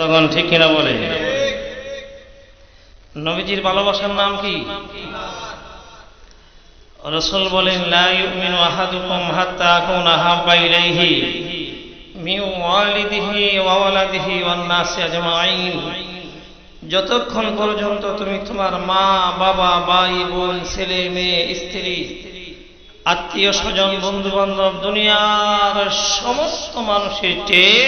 তখন ঠিক কিনা বলে? নবীজির ভালোবাসার নাম কি? রাসূল বলেন, লা ইউমিনু আহাদুকুম হাত্তা আকুনা আহাব্বা ইলাইহি মিন ওয়ালিদিহি ওয়া ওয়ালাদিহি ওয়ান নাসি আজমাইন। যতক্ষণ পর্যন্ত তুমি তোমার মা, বাবা, ভাই, বোন, ছেলে, মেয়ে, স্ত্রী, আত্মীয় স্বজন, বন্ধু বান্ধব, দুনিয়ার সমস্ত মানুষের চেয়ে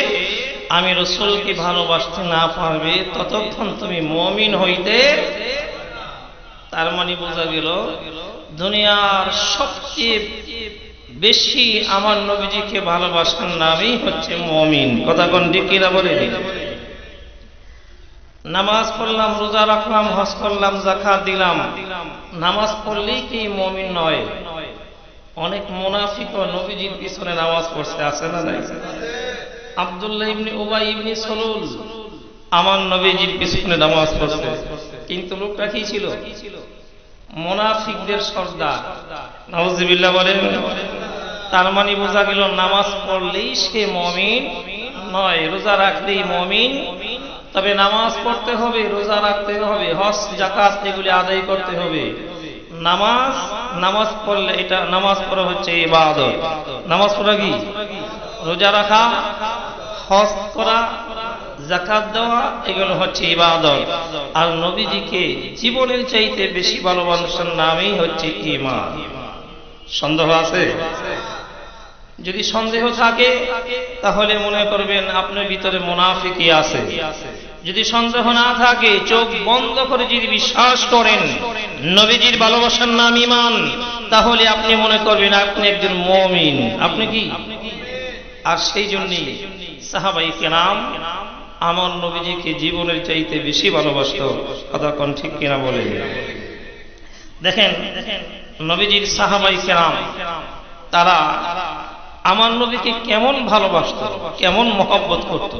আমি রাসূলকে ভালোবাসতে না পারবে, ততক্ষণ তুমি মুমিন হইতে। তার মানে বোঝা গেল দুনিয়ার সবচেয়ে বেশি আমার নবীজিকে ভালোবাসার নামই হচ্ছে মুমিন। কথা কোন ঠিক কিনা বলে? নামাজ পড়লাম, রোজা রাখলাম, হজ করলাম, যাকাত দিলাম, নামাজ পড়লেই কি মুমিন নয়? অনেক মুনাফিকও নবীজির পিছনে নামাজ পড়ছে, আছে না নাই? আব্দুল্লাহ ইবনে উবাই ইবনে সালুল আমার নবীজির পিছনে নামাজ পড়ছে, কিন্তু লোকটা কি ছিল? মুনাফিকদের সর্দার। নাউজুবিল্লাহ বলেন। তার মানে বোঝা গেল নামাজ পড়লেই সে মুমিন নয়, রোজা রাখলেই মুমিন। তবে নামাজ পড়তে হবে, রোজা রাখতে হবে, হজ যাকাত এগুলি আদায় করতে হবে। নামাজ পড়লে এটা নামাজ পড়া হচ্ছে ইবাদত। নামাজ পড়া কি? রোজা রাখা, হজ করা, যাকাত দেওয়া এগুলো হচ্ছে ইবাদত। আর নবীজিকে জীবনের চাইতে বেশি ভালোবাসার নামই হচ্ছে ঈমান। সন্দেহ আছে? যদি সন্দেহ থাকে তাহলে মনে করবেন আপনার ভিতরে মুনাফিকি আছে। যদি সন্দেহ না থাকে, চোখ বন্ধ করে যদি বিশ্বাস করেন নবীজির ভালোবাসার নাম ঈমান, তাহলে আপনি মনে করবেন আপনি একজন মুমিন। আপনি কি? আর সেই জন্যই সাহাবায়ে কেরাম আমার নবীজিকে জীবনের চাইতে বেশি ভালোবাসতো। কথা কোন ঠিক কিনা বলে? দেখেন নবীজির সাহাবায়ে কেরাম তারা আমার নবীকে কেমন ভালোবাসতো, কেমন মহব্বত করত।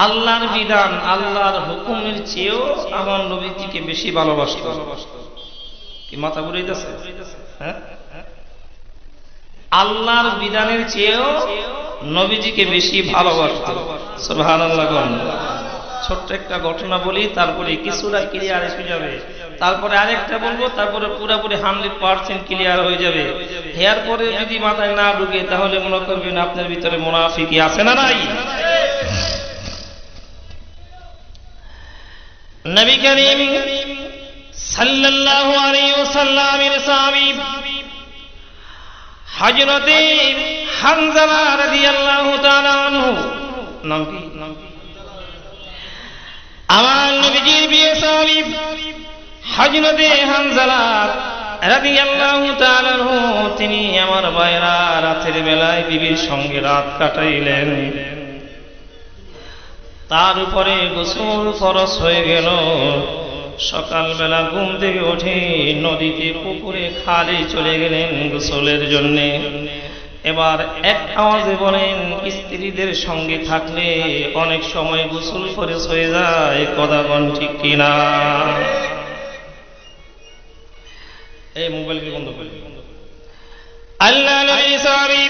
আল্লাহর বিধান, আল্লাহর হুকুমের চেয়েও আমার নবীজিকে বেশি ভালোবাসতো। কি মাথা ঘুরাইতেছে? হ্যাঁ, আল্লাহর বিধানের চেয়েও নবীজিকে বেশি ভালোবাসতো। সুবহানাল্লাহ। ছোট্ট একটা ঘটনা বলি, তারপরে কিছুটা ক্লিয়ার এসে যাবে। তারপরে আরেকটা বলবো, তারপরে পুরোপুরি 100% ক্লিয়ার হয়ে যাবে। এরপরে যদি মাথায় না ঢুকে তাহলে মনে করবেন আপনার ভিতরে মুনাফিকি আছে না নাই? নবী করিম সাল্লাল্লাহু আলাইহি ওয়াসাল্লামের সাহাবী হযরতে হানজালা রাদিয়াল্লাহু তাআলা আনহু, নাম কি? আমার নবীজির বিয়ে সাহাবী হযরতে হানজালা রাদিয়াল্লাহু তাআলা আনহু, তিনি আমার ভাইরা রাতের বেলায় বিবির সঙ্গে রাত কাটাইলেন। তার উপরে গোসল ফরজ হয়ে গেল। সকালবেলা ঘুম থেকে উঠে নদীতে, পুকুরে, খালে চলে গেলেন গোসলের জন্যে। এবার এক আওয়াজে বলেন, স্ত্রীদের সঙ্গে থাকলে অনেক সময় গোসল ফরজ হয়ে যায়। কথা কোন ঠিক কিনা? এই মোবাইলকে বন্ধ করে আল্লাহ নবী সাহাবী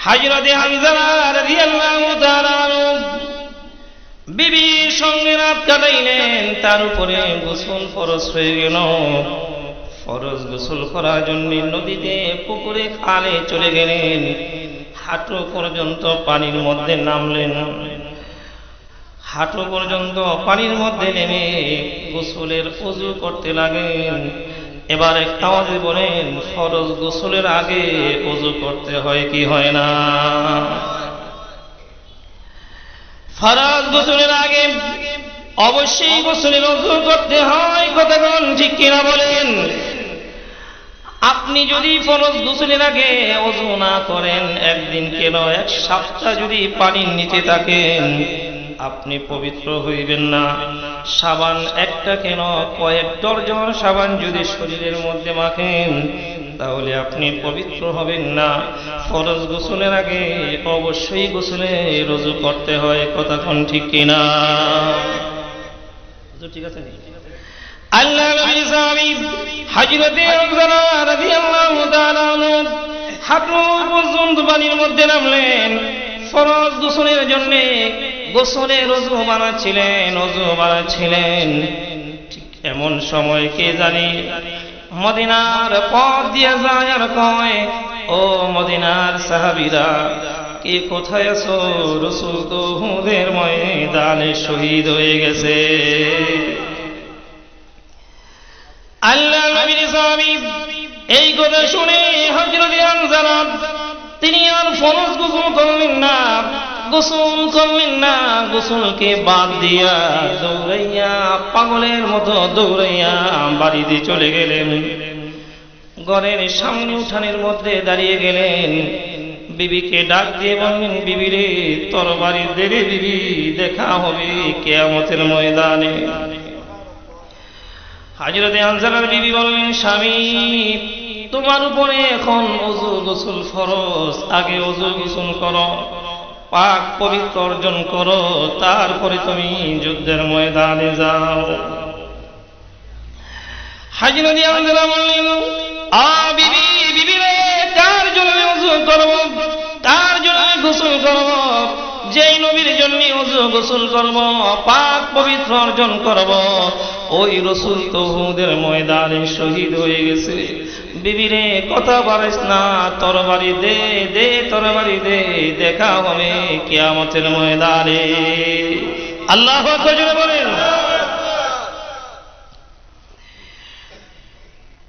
হযরতে হানজালা রাদিয়াল্লাহু তাআলা আনহু বিবির সঙ্গে রাত কাটাইলেন। তার উপরে গোসল ফরজ হয়ে গেল। ফরজ গোসল করার জন্য নদীতে, পুকুরে, খালে চলে গেলেন। হাঁটু পর্যন্ত পানির মধ্যে নামলেন। হাঁটু পর্যন্ত পানির মধ্যে নেমে গোসলের ওযু করতে লাগলেন। এবার একটা আওয়াজে বলেন, ফরজ গোসলের আগে ওযু করতে হয় কি হয় না? ফরজ গোসলের আগে অবশ্যই গোসলের ওযু করতে হয়। কথা কোন ঠিক কিনা বলেন? আপনি যদি ফরজ গোসলের আগে ওযু না করেন, একদিন কেন এক সপ্তাহ যদি পানির নিচে থাকেন, আপনি পবিত্র হইবেন না। সাবান একটা কেন কয়েক ডজন সাবান যদি শরীরের মধ্যে মাখেন, তাহলে আপনি পবিত্র হবেন না। ফরজ গোসলের আগে অবশ্যই গোসলের ওযু করতে হয়। কথা কোন ঠিক কিনা? ঠিক আছে? আল্লাহ নবী সাহাবী হযরতে হানজালা রাদিয়াল্লাহু তাআলা আনহু হাঁটু পর্যন্ত পানির মধ্যে নামলেন। ফরজ গোসলের জন্য গোসলের ওযু বানাচ্ছিলেন। ঠিক এমন সময় কে জানি মদিনার পথ দিয়ে যায় আর কয়, ও মদিনার সাহাবীরা, কে কোথায় আছো? রাসূল তো উহুদের ময়দানে শহীদ হয়ে গেছে। আল্লাহ নবীর সাহাবী এই কথা শুনে হযরত হামজা তিনি আর ফরজ গোসল করলেন না, গোসলকে বাদ দিয়া দৌড়াইয়া পাগলের মতো দৌড়াইয়া বাড়িতে চলে গেলেন। ঘরের সামনে উঠানের মধ্যে দাঁড়িয়ে গেলেন, বিবিকে ডাক দিয়ে বললেন, বিবি রে, তরবারি দেবে বিবি, দেখা হবে কিয়ামতের ময়দানে। হযরত হামজার বিবি বললেন, স্বামী, তোমার উপরে এখন ওযু গোসল ফরজ, আগে ওযু গোসল করো, পাক পবিত্র অর্জন করো, তারপরে তুমি যুদ্ধের ময়দানে যাও। হযরত হামজা বললেন, বিবি রে, কার জন্য ওযু করব, কার জন্য গোসল করব? যেই নবীর জন্য ওযু গোসল করব, পাক পবিত্র অর্জন করব, ওই রাসূল তো উহুদের ময়দানে শহীদ হয়ে গেছে। বিবি রে, কথা বাড়াইস না, তরবারি দে, তরবারি দে, দেখা হবে কিয়ামতের ময়দানে। আল্লাহু আকবার জোরে বলেন।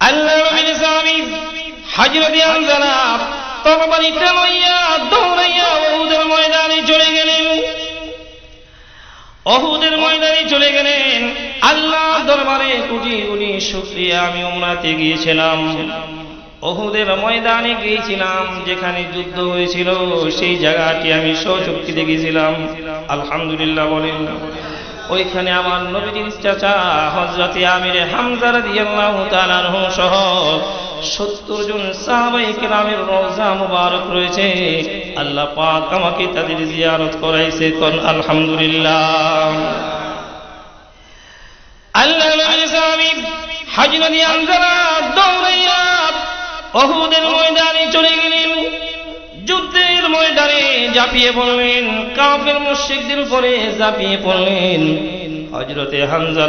আল্লাহ নবীর সাহাবী হযরত হামজা তরবারিটা লইয়া দৌড়াইয়া উহুদের ময়দানে চলে গেলেন। আল্লাহ দরবারে কোটি কোটি শুকরিয়া, আমি উমরাতে গিয়েছিলাম, উহুদের ময়দানে গিয়েছিলাম, যেখানে যুদ্ধ হয়েছিল সেই জায়গাটি আমি স্বচক্ষে দেখেছিলাম। আলহামদুলিল্লাহ বলেন। ওইখানে আমার নবীর চাচা হযরত আমির হামজা রাদিয়াল্লাহু তাআলা আনহু সহ 70 জন সাহাবায়ে কেরামের রওজা মুবারক রয়েছে। আল্লাহ পাক আমাকে তাদের জিয়ারত করাইছে, কোন আলহামদুলিল্লাহ। আল্লাহ নবীর সাহাবী হযরত হামজা দৌড়াইয়া উহুদের ময়দানে চলে গেলেন। যুদ্ধের ময়দানে ঝাঁপিয়ে পড়লেন, কাফের মুশরিকদের উপরে ঝাঁপিয়ে পড়লেন। হযরত হামজা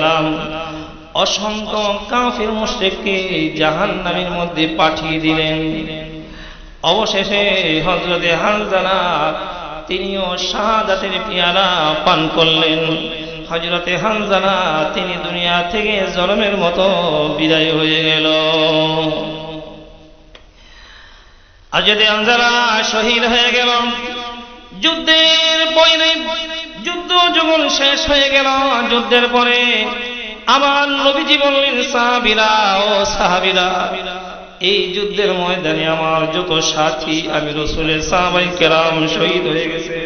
অসংখ্য কাফের মুশরিককে জাহান্নামের মধ্যে পাঠিয়ে দিলেন। অবশেষে হযরত হামজা তিনিও শাহাদাতের পেয়ালা পান করলেন। হযরত হামজা তিনি দুনিয়া থেকে জলমের মতো বিদায় হয়ে গেল। হযরত হামজা শহীদ হয়ে গেল। যুদ্ধের পরে যুদ্ধ যখন শেষ হয়ে গেল, যুদ্ধের পরে আমার নবীজি বললেন, সাহাবীরা, এই যুদ্ধের ময়দানে আমার যত সাথী, আমি রাসূলের সাহাবায়ে কেরাম শহীদ হয়ে গেছে,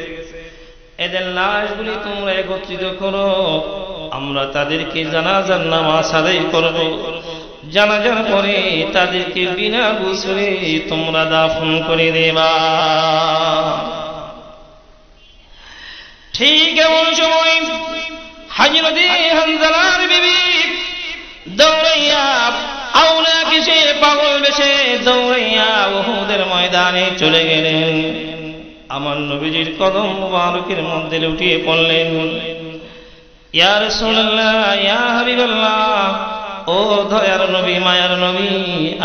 এদের লাশগুলি তোমরা একত্রিত করো, আমরা তাদেরকে জানাজার নামাজ আদায় করব। জানাজার পরে তাদেরকে বিনা গোসলে তোমরা দাফন করে দেবা। ঠিক এমন সময় হযরত হামজার বিবি দৌড়াইয়া আওলা কিসে পাগল বেশে দৌড়াইয়া উহুদের ময়দানে চলে গেলেন। আমার নবীজির কদম মুবারকের মধ্যে লুটিয়ে পড়লেন। ইয়া রাসূলুল্লাহ, ইয়া হাবিবাল্লাহ, ও দয়ার নবী, মায়ার নবী,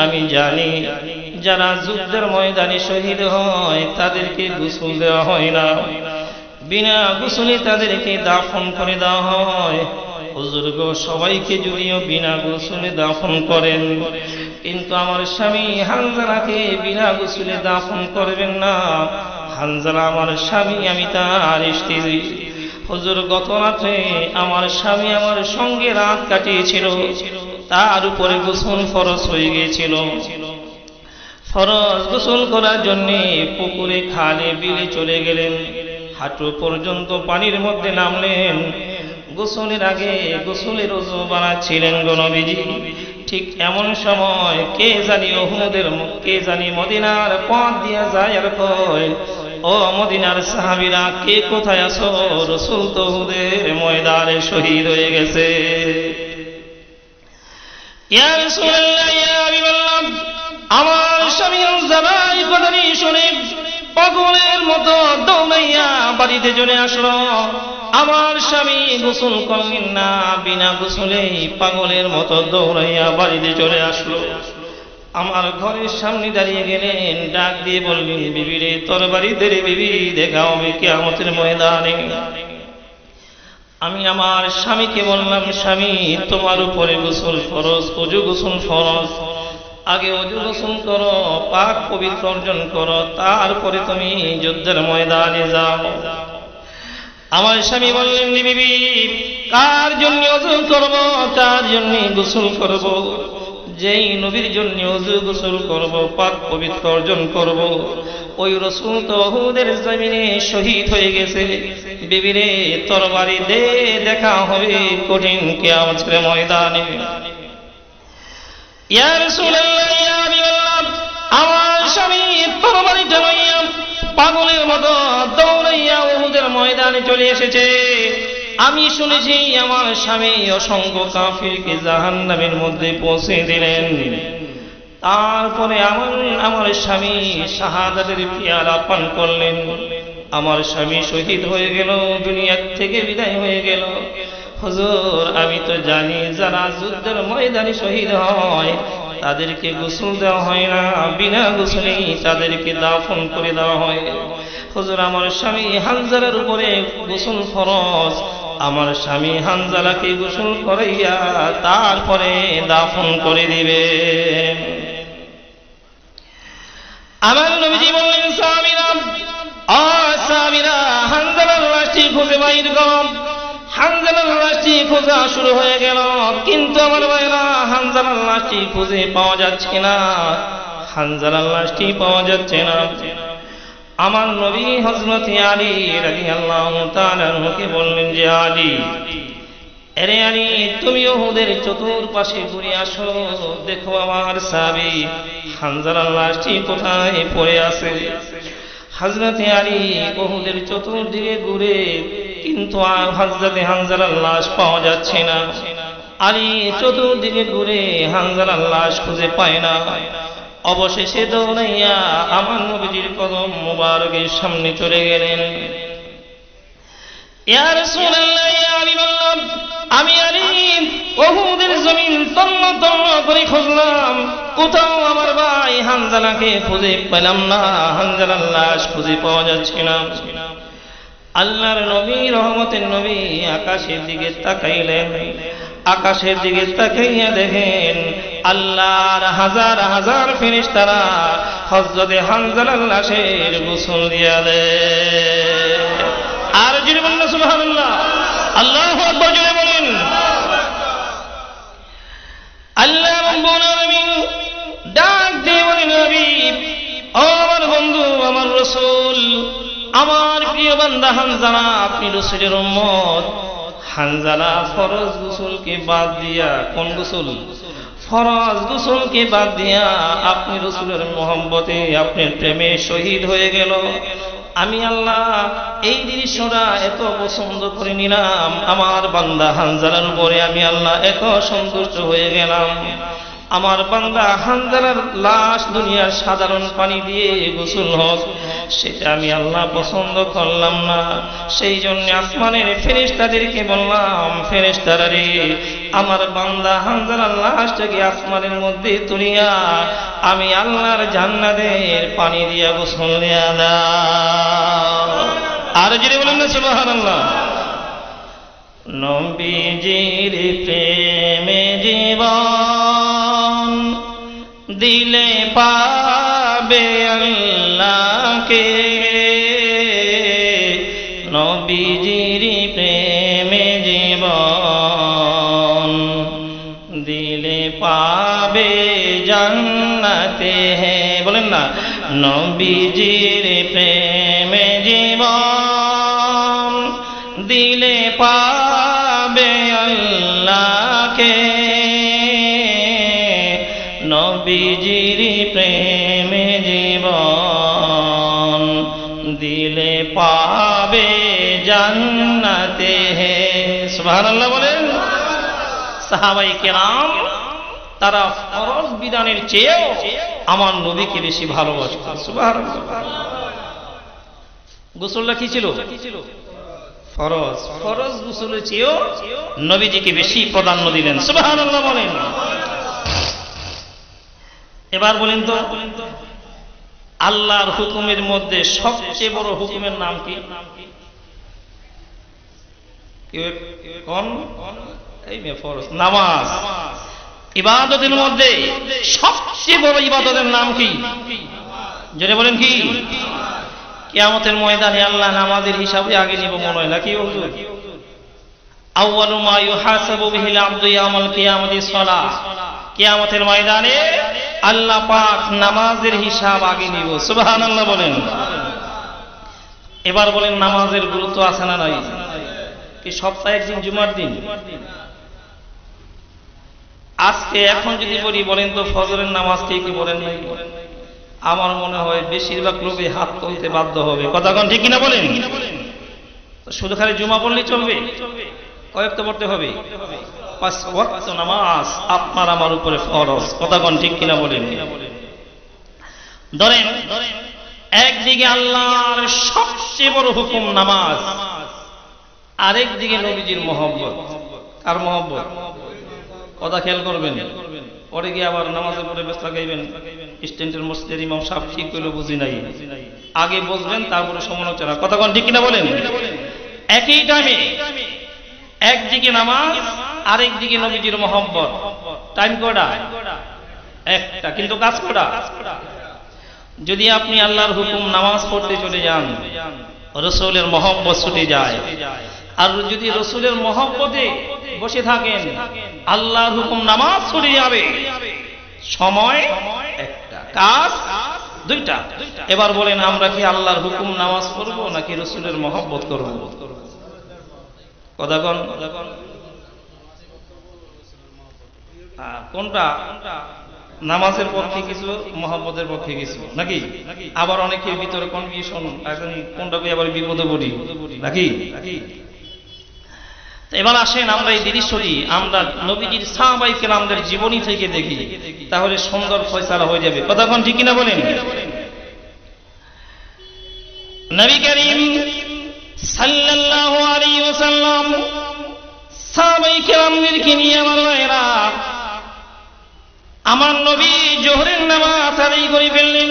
আমি জানি যারা যুদ্ধের ময়দানে শহীদ হয় তাদেরকে গোসল দেওয়া হয় না, বিনা গোসলে তাদেরকে দাফন করে দেওয়া হয়। হুজুর গো, সবাইকে যদিও বিনা গোসলে দাফন করেন, কিন্তু আমার স্বামী হামজাকে বিনা গোসলে দাফন করবেন না। হামজা আমার স্বামী, আমি তার স্ত্রী। হুজুর, গত রাতে আমার স্বামী আমার সঙ্গে রাত কাটিয়েছিল, তার উপরে গোসল ফরজ হয়ে গিয়েছিল। ফরজ গোসল করার জন্য পুকুরে, খালে, বিলে চলে গেলেন। হাঁটু পর্যন্ত পানির মধ্যে নামলেন। গোসলের আগে গোসলের ওযু বানাচ্ছিলেন গো নবীজি। ঠিক এমন সময় কে জানি মদিনার পথ দিয়ে যায় আর কয়, ও মদিনার সাহাবীরা, কে কোথায় আছো? রাসূল তো উহুদের ময়দানে শহীদ হয়ে গেছে। ইয়া রাসূলুল্লাহ, ইয়া হাবিবাল্লাহ, আমার স্বামী হামজা এই কথাটি শুনে পাগলের মতো দৌড়াইয়া বাড়িতে চলে আসলো। আমার স্বামী গোসল করলেন না, বিনা গোসলেই পাগলের মতো দৌড়াইয়া বাড়িতে চলে আসলো। আমার ঘরের সামনে দাঁড়িয়ে গেলেন, ডাক দিয়ে বললেন, বিবি রে, তোর বাড়িতে রে বিবি, দেখা হবে কিয়ামতের ময়দানে। আমি আমার স্বামীকে বললাম, স্বামী, তোমার উপরে গোসল ফরজ, ওযু গোসল ফরজ। আগে ওযু গোসল করো, পাক পবিত্র অর্জন করো, তারপরে তুমি যুদ্ধের ময়দানে যাও। আমার স্বামী বললেন, বিবি, কার জন্য ওযু করব, কার জন্য গোসল করব? যেই নবীর জন্য ওযু গোসল করব, পাক পবিত্র অর্জন করব, ওই রাসূল তো উহুদের জমিনে শহীদ হয়ে গেছে। বিবি রে, তরবারি দে, দেখা হবে কঠিন কিয়ামতের ময়দানে। ইয়া রাসূলুল্লাহ, ইয়া হাবিবাল্লাহ, আমার স্বামী তরবারিটা লইয়া পাগলের মতো দৌড়াইয়া উহুদের ময়দানে চলে এসেছে। আমি শুনেছি আমার স্বামী অসংখ্য কাফিরকে জাহান্নামের মধ্যে পৌঁছে দিলেন। তারপরে আমার স্বামী শাহাদাতের পেয়ালা পান করলেন। আমার স্বামী শহীদ হয়ে গেল, দুনিয়া থেকে বিদায় হয়ে গেল। হুজুর, আমি তো জানি যারা যুদ্ধের ময়দানে শহীদ হয় তাদেরকে গোসল দেওয়া হয় না, বিনা গোসলেই তাদেরকে দাফন করে দেওয়া হয়। হুজুর, আমার স্বামী হানজালার উপরে গোসল ফরজ, আমার স্বামী হানজালাকে গোসল করাইয়া তারপরে দাফন করে দিবে। আমার নবীজি বললেন, সাহাবীরা, সাহাবীরা, হানজালার লাশটি খুঁজে বাইর করো। হানজালার লাশটি খোঁজা শুরু হয়ে গেল, কিন্তু আমার ভাইরা, হানজালার লাশটি খুঁজে পাওয়া যাচ্ছে না, হানজালার লাশটি পাওয়া যাচ্ছে না। আমার নবী হযরত আলী রাদিয়াল্লাহু তাআলা আনহুকে বললেন যে, আলী, আরে আলী, তুমি উহুদের চতুর্পাশে ঘুরে আসো, দেখো আমার সাহাবী হানজালার লাশটি কোথায় পড়ে আছে। হযরত আলী উহুদের চতুর্দিকে ঘুরে, কিন্তু হযরত হানজালার লাশ পাওয়া যাচ্ছে না। আলী চতুর্দিকে ঘুরে হানজালার লাশ খুঁজে পায় না। অবশেষে দৌড়াইয়া আমার নবীজির কদম মুবারকের সামনে চলে গেলেন। ইয়া রাসূলুল্লাহ, ইয়া হাবিবাল্লাহ, আমি আলী উহুদের জমিন তন্ন তন্ন করে খুঁজলাম, কোথাও আমার ভাই হানজালাকে খুঁজে পেলাম না, হানজালার লাশ খুঁজে পাওয়া যাচ্ছে না। আল্লাহর নবী, রহমতের নবী আকাশের দিকে তাকাইলেন। আকাশের দিকে তাকাইয়া দেখেন আল্লাহর হাজার হাজার ফেরেশতারা হযরতে হানজালার লাশের গোসল দিয়া দেয়। আর জোরে বলেন সুবহানাল্লাহ, আল্লাহু আকবার জোরে বলেন। আল্লাহ রাব্বুল আলামিন ডাক দিয়ে বলেন, নবী, ও আমার বন্ধু, আমার রাসূল, আমার প্রিয় বান্দা হানজালা, আপনি রাসূলের উম্মত। হানজালা ফরজ গোসলকে বাদ দিয়া, কোন গোসল? ফরজ গোসলকে বাদ দিয়া আপনি রাসূলের মহব্বতে, আপনার প্রেমে শহীদ হয়ে গেল। আমি আল্লাহ এই দৃশ্যটা এত পছন্দ করে নিলাম, আমার বান্দা হানজালার উপরে আমি আল্লাহ এত সন্তুষ্ট হয়ে গেলাম। আমার বান্দা হানজালার লাশ দুনিয়ার সাধারণ পানি দিয়ে গোসল হোক, সেটা আমি আল্লাহ পছন্দ করলাম না। সেই জন্য আসমানের ফেরেশতাদেরকে বললাম, ফেরেশতারা রে, আমার বান্দা হানজালার লাশটাকে আসমানের মধ্যে তুলিয়া আমি আল্লাহর জান্নাতের পানি দিয়া গোসল দিয়া দাও। আর যদি বলেন না সুবহানাল্লাহ। নবীজির প্রেমে জীবন দিলে পাবে আল্লাহকে, নবীজির প্রেমে জীবন দিলে পাবে জান্নাতে। বলেন না, নবীজির প্রেমে জীবন দিলে পাবে আল্লাহকে, নবীজির প্রেমে জীবন দিলে পাবে জান্নাতে। সুবহানাল্লাহ বলেন। সাহাবায়ে কেরাম তারা ফরজ বিধানের চেয়েও আমার নবীকে বেশি ভালোবাসতেন। সুবহানাল্লাহ। গোসলটা কি ছিল? ফরজ। ফরজ গোসলের চেয়েও নবীজিকে বেশি প্রাধান্য দিলেন। সুবহানাল্লাহ বলেন। এবার বলেন তো আল্লাহর হুকুমের মধ্যে সবচেয়ে বড় হুকুমের নাম কি? ফরজ, নামাজ। ইবাদতের মধ্যে সবচেয়ে বড় ইবাদতের নাম কি? যেটা বলেন কি? কিয়ামতের ময়দানে আল্লাহ নামাজের হিসাবে আগে নিব মনে হয় নাকি হুজুর? আউয়ালু মা ইউহাসাবু বিহিল আবদু ইয়াউমাল কিয়ামাতি সালাহ। কিয়ামতের ময়দানে আল্লাহ পাক নামাজের হিসাব আগে নিব। সুবহানাল্লাহ বলেন। এবার বলেন নামাজের গুরুত্ব আছে না নাই? কি সপ্তাহে একদিন জুমার দিন? আজকে এখন যদি বলি বলেন তো ফজরের নামাজ কে কি বলেন নাই? আমার মনে হয় বেশিরভাগ লোকে হাত তুলতে বাধ্য হবে। কথা কোন ঠিক কিনা বলেন? শুধু খালি জুমা পড়লেই চলবে? কয়েকটা পড়তে হবে? 5 ওয়াক্ত নামাজ আপনার আমার উপরে ফরজ। কথা কোন ঠিক কিনা বলেন? ধরেন একদিকে আল্লাহর সবচেয়ে বড় হুকুম নামাজ, আরেকদিকে নবীজির মহব্বত। আর মহব্বত কথা খেয়াল করবেন। পরে গিয়ে আবার নামাজের পরে ব্যস্ত লাগাইবেন, স্ট্যান্ডের মসজিদের ইমাম সাহেব ঠিক হইলো বুঝি নাই। আগে বুঝবেন তারপরে সমালোচনা। কথা কোন ঠিক কিনা বলেন? একই টাইমে একদিকে নামাজ আরেকদিকে নবীজির মহব্বত। টাইম কয়টা? একটা, কিন্তু কাজ কয়টা? যদি আপনি আল্লাহর হুকুম নামাজ পড়তে চলে যান, রাসূলের মহব্বত ছুটে যায়। আর যদি রাসূলের মহব্বতে বসে থাকেন, আল্লাহর হুকুম নামাজ ছুটে যাবে। সময় একটা, কাজ দুইটা। এবার বলেন আমরা কি আল্লাহর হুকুম নামাজ পড়ব নাকি রাসূলের মহব্বত করব? কথা কোন? কোনটা? নামাজের পক্ষে কিছু, মহব্বতের পক্ষে কিছু নাকি? আবার অনেকের ভিতরে কনফিউশন, কোনটাকে আবার বিপদে পড়ি নাকি? এবার আসেন আমরা এই দৃশ্যটি আমরা নবীজির সাহাবায়ে কেরামদের জীবনী থেকে দেখি, তাহলে সুন্দর ফয়সালা হয়ে যাবে। কথা কোন ঠিক কিনা বলেন? নবী করিম সাল্লাল্লাহু আলাইহি ওয়াসাল্লাম সাহাবায়ে কেরামদেরকে নিয়ে আমার নবী জোহরের নামাজ আদায় করে ফেললেন।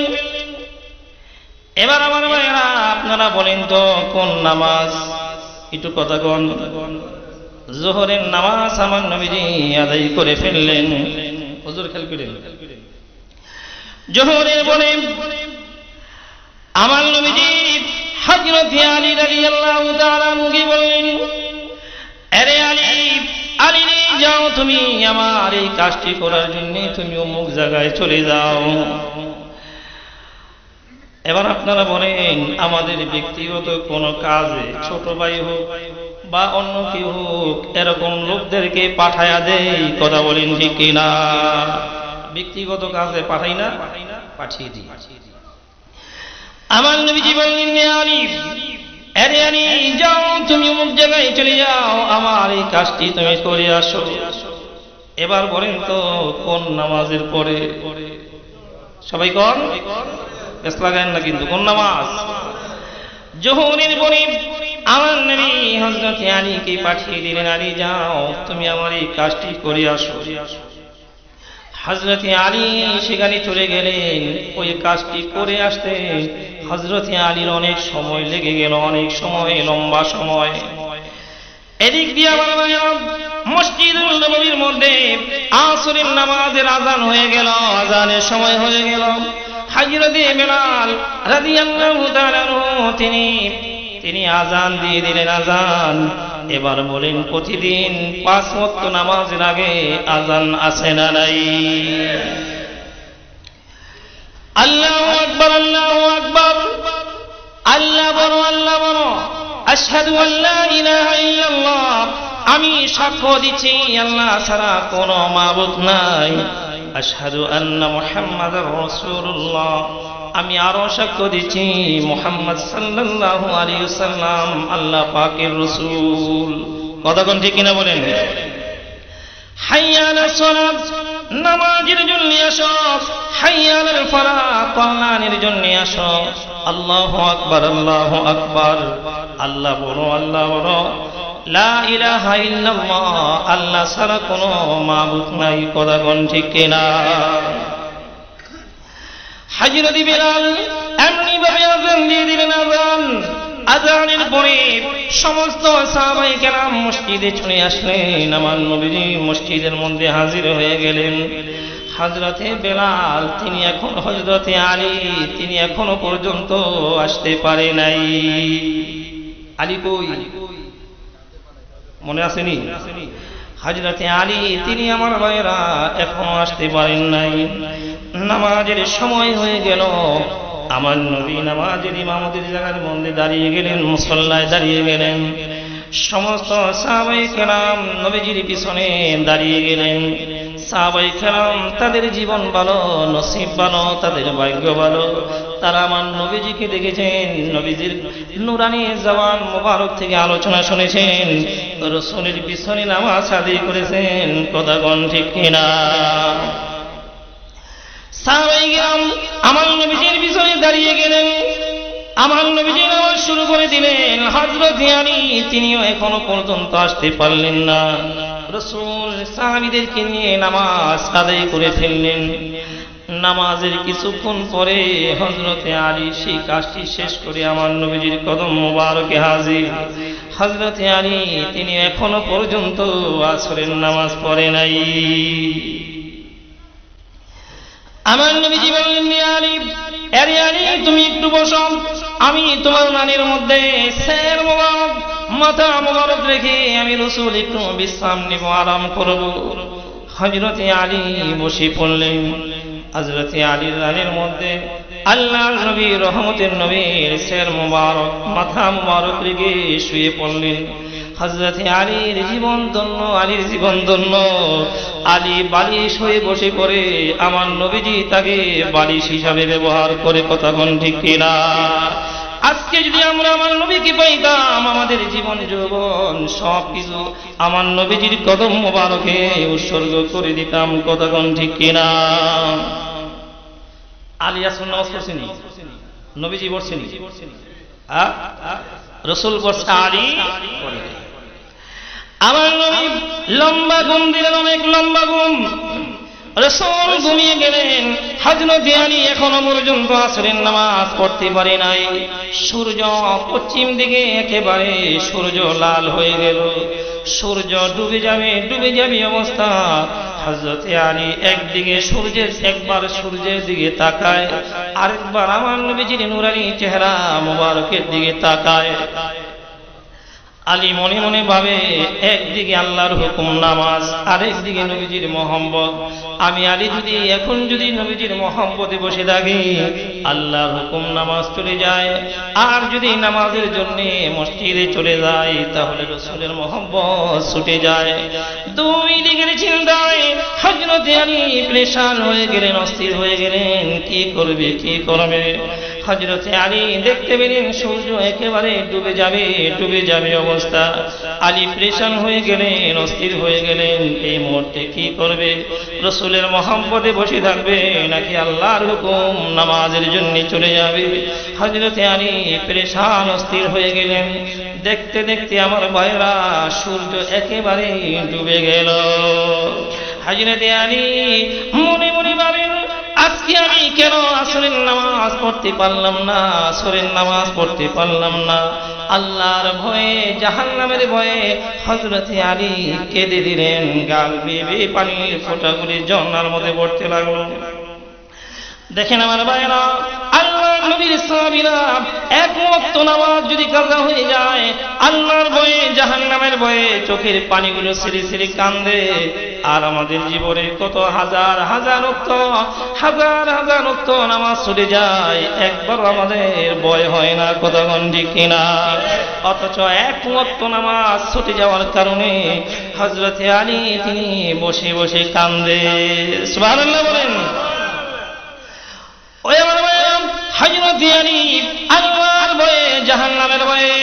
এবার আমার ভাইয়েরা আপনারা বলেন তো কোন নামাজ? একটু কথা কোন। জোহরের নামাজ আমার নবীজি আদায় করে ফেললেন। হুজুর খেয়াল করেন, জোহরের বলে আমার নবীজি হযরত আলী রাদিয়াল্লাহু তাআলা আনহুকে বললেন, আরে আলী, আলী যাও, তুমি আমার এই কাজটি করার জন্য তুমি অমুক জায়গায় চলে যাও। এবার আপনারা বলেন আমাদের ব্যক্তিগত কোনো কাজে ছোট ভাই হোক বা অন্য কেউ হোক এরকম লোকদেরকে পাঠায়া দেই। কথা বলেন ঠিক কিনা? ব্যক্তিগত কাজে পাঠাই না, পাঠিয়ে দিই। আমার নবীজি বললেন, আলী, আরে আলী যাও, তুমি অমুক জায়গায় চলে যাও, আমার এই কাজটি তুমি করে আসো। এবার বলেন তো কোন নামাজের পরে? সবাই কোন? বেশ লাগান না কিন্তু। কোন নামাজ? জোহরের পরে আমার নবী হযরত আলীকে পাঠিয়ে দিলেন, আলী যাও, তুমি আমার এই কাজটি করে আসো। হযরত আলী সেখানে চলে গেলেন। ওই কাজটি করে আসতে হযরত আলীর অনেক সময় লেগে গেল, অনেক সময়, লম্বা সময়। এদিক দিয়ে আমার মসজিদুল নববীর মধ্যে আসরের নামাজের আযান হয়ে গেল, আযানের সময় হয়ে গেল। হযরত বেলাল রাদিয়াল্লাহু তাআলা তিনি আযান দিয়ে দিলেন, আযান। এবার বলেন প্রতিদিন 5 ওয়াক্ত নামাজের আগে আযান আছে না নাই? আল্লাহু আকবার, আল্লাহু আকবার, আল্লাহ বড়, আল্লাহ বড়। আশহাদু আল্লা ইলাহা ইল্লাল্লাহ, আমি সাক্ষ্য দিচ্ছি আল্লাহ ছাড়া কোনো মাবুদ নাই। আশহাদু আন্না মুহাম্মাদার রাসূলুল্লাহ, আমি আরো সাক্ষ্য দিচ্ছি মুহাম্মদ সাল্লাল্লাহু আলাইহি ওয়াসাল্লাম আল্লাহ পাকের রাসূল। কথা কোন ঠিক কিনা বলেন? হাইয়া আলাস সালাত, নামাজের জন্য আসো। হাইয়া আলাল ফালাহ, কল্যাণের জন্য আসো। আল্লাহু আকবার, আল্লাহু আকবার। আল্লাহ বড়, আল্লাহ বড়। লা ইলাহা ইল্লাল্লাহ, আল্লাহ ছাড়া কোনো মাবুদ নাই। কথা কোন ঠিক কিনা? হযরত বিলাল এমনি ভাবে আযান দিয়ে দিলেন। আযানের পরে সমস্ত সাহাবায়ে কেরাম মসজিদে চলে আসলেন। আমার নবীজি মসজিদের মধ্যে হাজির হয়ে গেলেন। হযরতে বেলাল তিনি এখন, হযরতে আলী তিনি এখনো পর্যন্ত আসতে পারে নাই। আলী কই? মনে আসেনি? হযরতে আলী তিনি আমার ভাইরা এখনো আসতে পারেন নাই। নামাজের সময় হয়ে গেল। আমার নবী নামাজের ইমামতির জায়গার মধ্যে দাঁড়িয়ে গেলেন, মুসল্লায় দাঁড়িয়ে গেলেন। সমস্ত সাহাবায়ে কেরাম নবীজির পিছনে দাঁড়িয়ে গেলেন। সাহাবায়ে কেরাম তাদের জীবন ভালো, নসিব ভালো, তাদের ভাগ্য ভালো। তারা আমার নবীজিকে দেখেছেন, নবীজির নুরানি জবান মোবারক থেকে আলোচনা শুনেছেন, রাসূলের পিছনে নামাজ আদায় করেছেন। কথা কোন ঠিক কিনা? সাহাবায়ে কেরাম আমার নবীজির পিছনে দাঁড়িয়ে গেলেন। আমার নবীজি নামাজ শুরু করে দিলেন। হযরত আলী তিনিও এখনো পর্যন্ত আসতে পারলেন না। রাসূল সাহাবীদেরকে নিয়ে নামাজ আদায় করে ফেললেন। নামাজের কিছুক্ষণ পরে হযরত আলী সেই কাজটি শেষ করে আমার নবীজির কদম মোবারকে হাজির। হযরত আলী তিনি এখনো পর্যন্ত আসরের নামাজ পড়ে নাই। আমার নবীজি বললেন, আলী, আরে আলী তুমি একটু বসো, আমি তোমার নানির মধ্যে সের মোবারক, মাথা মোবারক রেখে আমি রাসূল একটু বিশ্রাম নিব, আরাম করব। হযরত আলী বসে পড়লেন। হযরত আলীর রানের মধ্যে আল্লাহর নবী রহমতের নবীর সের মোবারক, মাথা মোবারক রেখে শুয়ে পড়লেন। হযরত আলীর জীবন ধন্য, আলীর জীবন ধন্য। আলী বালিশ হয়ে বসে পড়ে, আমার নবীজি তাকে বালিশ হিসাবে ব্যবহার করে। কথা কোন ঠিক কিনা? আজকে যদি আমরা আমার নবীকে পাইতাম, আমাদের জীবন যৌবন সবকিছু আমার নবীজির কদম মোবারকে উৎসর্গ করে দিতাম। কথা কোন ঠিক কিনা? আলী আসুন নামাজ পড়ছেনি, নবীজি পড়ছেনি, রাসূল পড়ছে, আলী পড়ে। আমার নবী লম্বা ঘুম দিলেন, অনেক লম্বা ঘুম। রাসূল ঘুমিয়ে গেলেন। হযরত আলী এখনো পর্যন্ত আসরের নামাজ পড়তে পারে নাই। সূর্য পশ্চিম দিকে একেবারে সূর্য লাল হয়ে গেল। সূর্য ডুবে যাবে, ডুবে যাবে অবস্থা। হযরত আলী একদিকে সূর্যের, একবার সূর্যের দিকে তাকায়, আরেকবার আমার নবীজির নূরানি চেহারা মোবারকের দিকে তাকায়। আলী মনে মনে ভাবে, একদিকে আল্লাহর হুকুম নামাজ, আরেকদিকে নবীজির মহব্বত। আমি আলী যদি এখন যদি নবীজির মহব্বতে বসে থাকি, আল্লাহর হুকুম নামাজ চলে যায়। আর যদি নামাজের জন্য মসজিদে চলে যায়, তাহলে রাসূলের মহব্বত ছুটে যায়। দুই দিকের চিন্তায় হযরত আলী পেরেশান হয়ে গেলেন, অস্থির হয়ে গেলেন। কি করবে, কি করবে? হযরত আলী দেখতে পেলেন সূর্য একেবারে ডুবে যাবে, ডুবে যাবে অবস্থা। আলী পেরেশান হয়ে গেলেন, অস্থির হয়ে গেলেন। এই মুহূর্তে কি করবে? রাসূলের মহব্বতে বসে থাকবে, নাকি আল্লাহর হুকুম নামাজের জন্য চলে যাবে? হযরত আলী পেরেশান, অস্থির হয়ে গেলেন। দেখতে দেখতে আমার ভাইরা সূর্য একেবারে ডুবে গেল। হযরত আলী মনে মনে ভাবেন, আজকে আমি কেন আসরের নামাজ পড়তে পারলাম না, আসরের নামাজ পড়তে পারলাম না। আল্লাহর ভয়ে, জাহান্নামের ভয়ে হযরত আলী কেঁদে দিলেন। গাল বেয়ে বেয়ে পানির ফোঁটাগুলি ঝর্ণার মধ্যে পড়তে লাগলো। দেখেন আমার ভাইরা, আল্লাহর নবীর সাহাবীরা এক ওয়াক্ত নামাজ যদি কাজা হয়ে যায়, আল্লাহর ভয়ে, জাহান্নামের ভয়ে চোখের পানিগুলো ছিঁড়ে ছিঁড়ে কান্দে। আর আমাদের জীবনে কত হাজার হাজার ওয়াক্ত, হাজার হাজার ওয়াক্ত নামাজ ছুটে যায়, একবার আমাদের ভয় হয় না। কথা কোন ঠিক কিনা? অথচ এক ওয়াক্ত নামাজ ছুটে যাওয়ার কারণে হযরত আলী তিনি বসে বসে কান্দে। সুবহানাল্লাহ বলেন। ওই আমার ভাইরা, হযরত আলী আল্লাহর ভয়ে, জাহান্নামের ভয়ে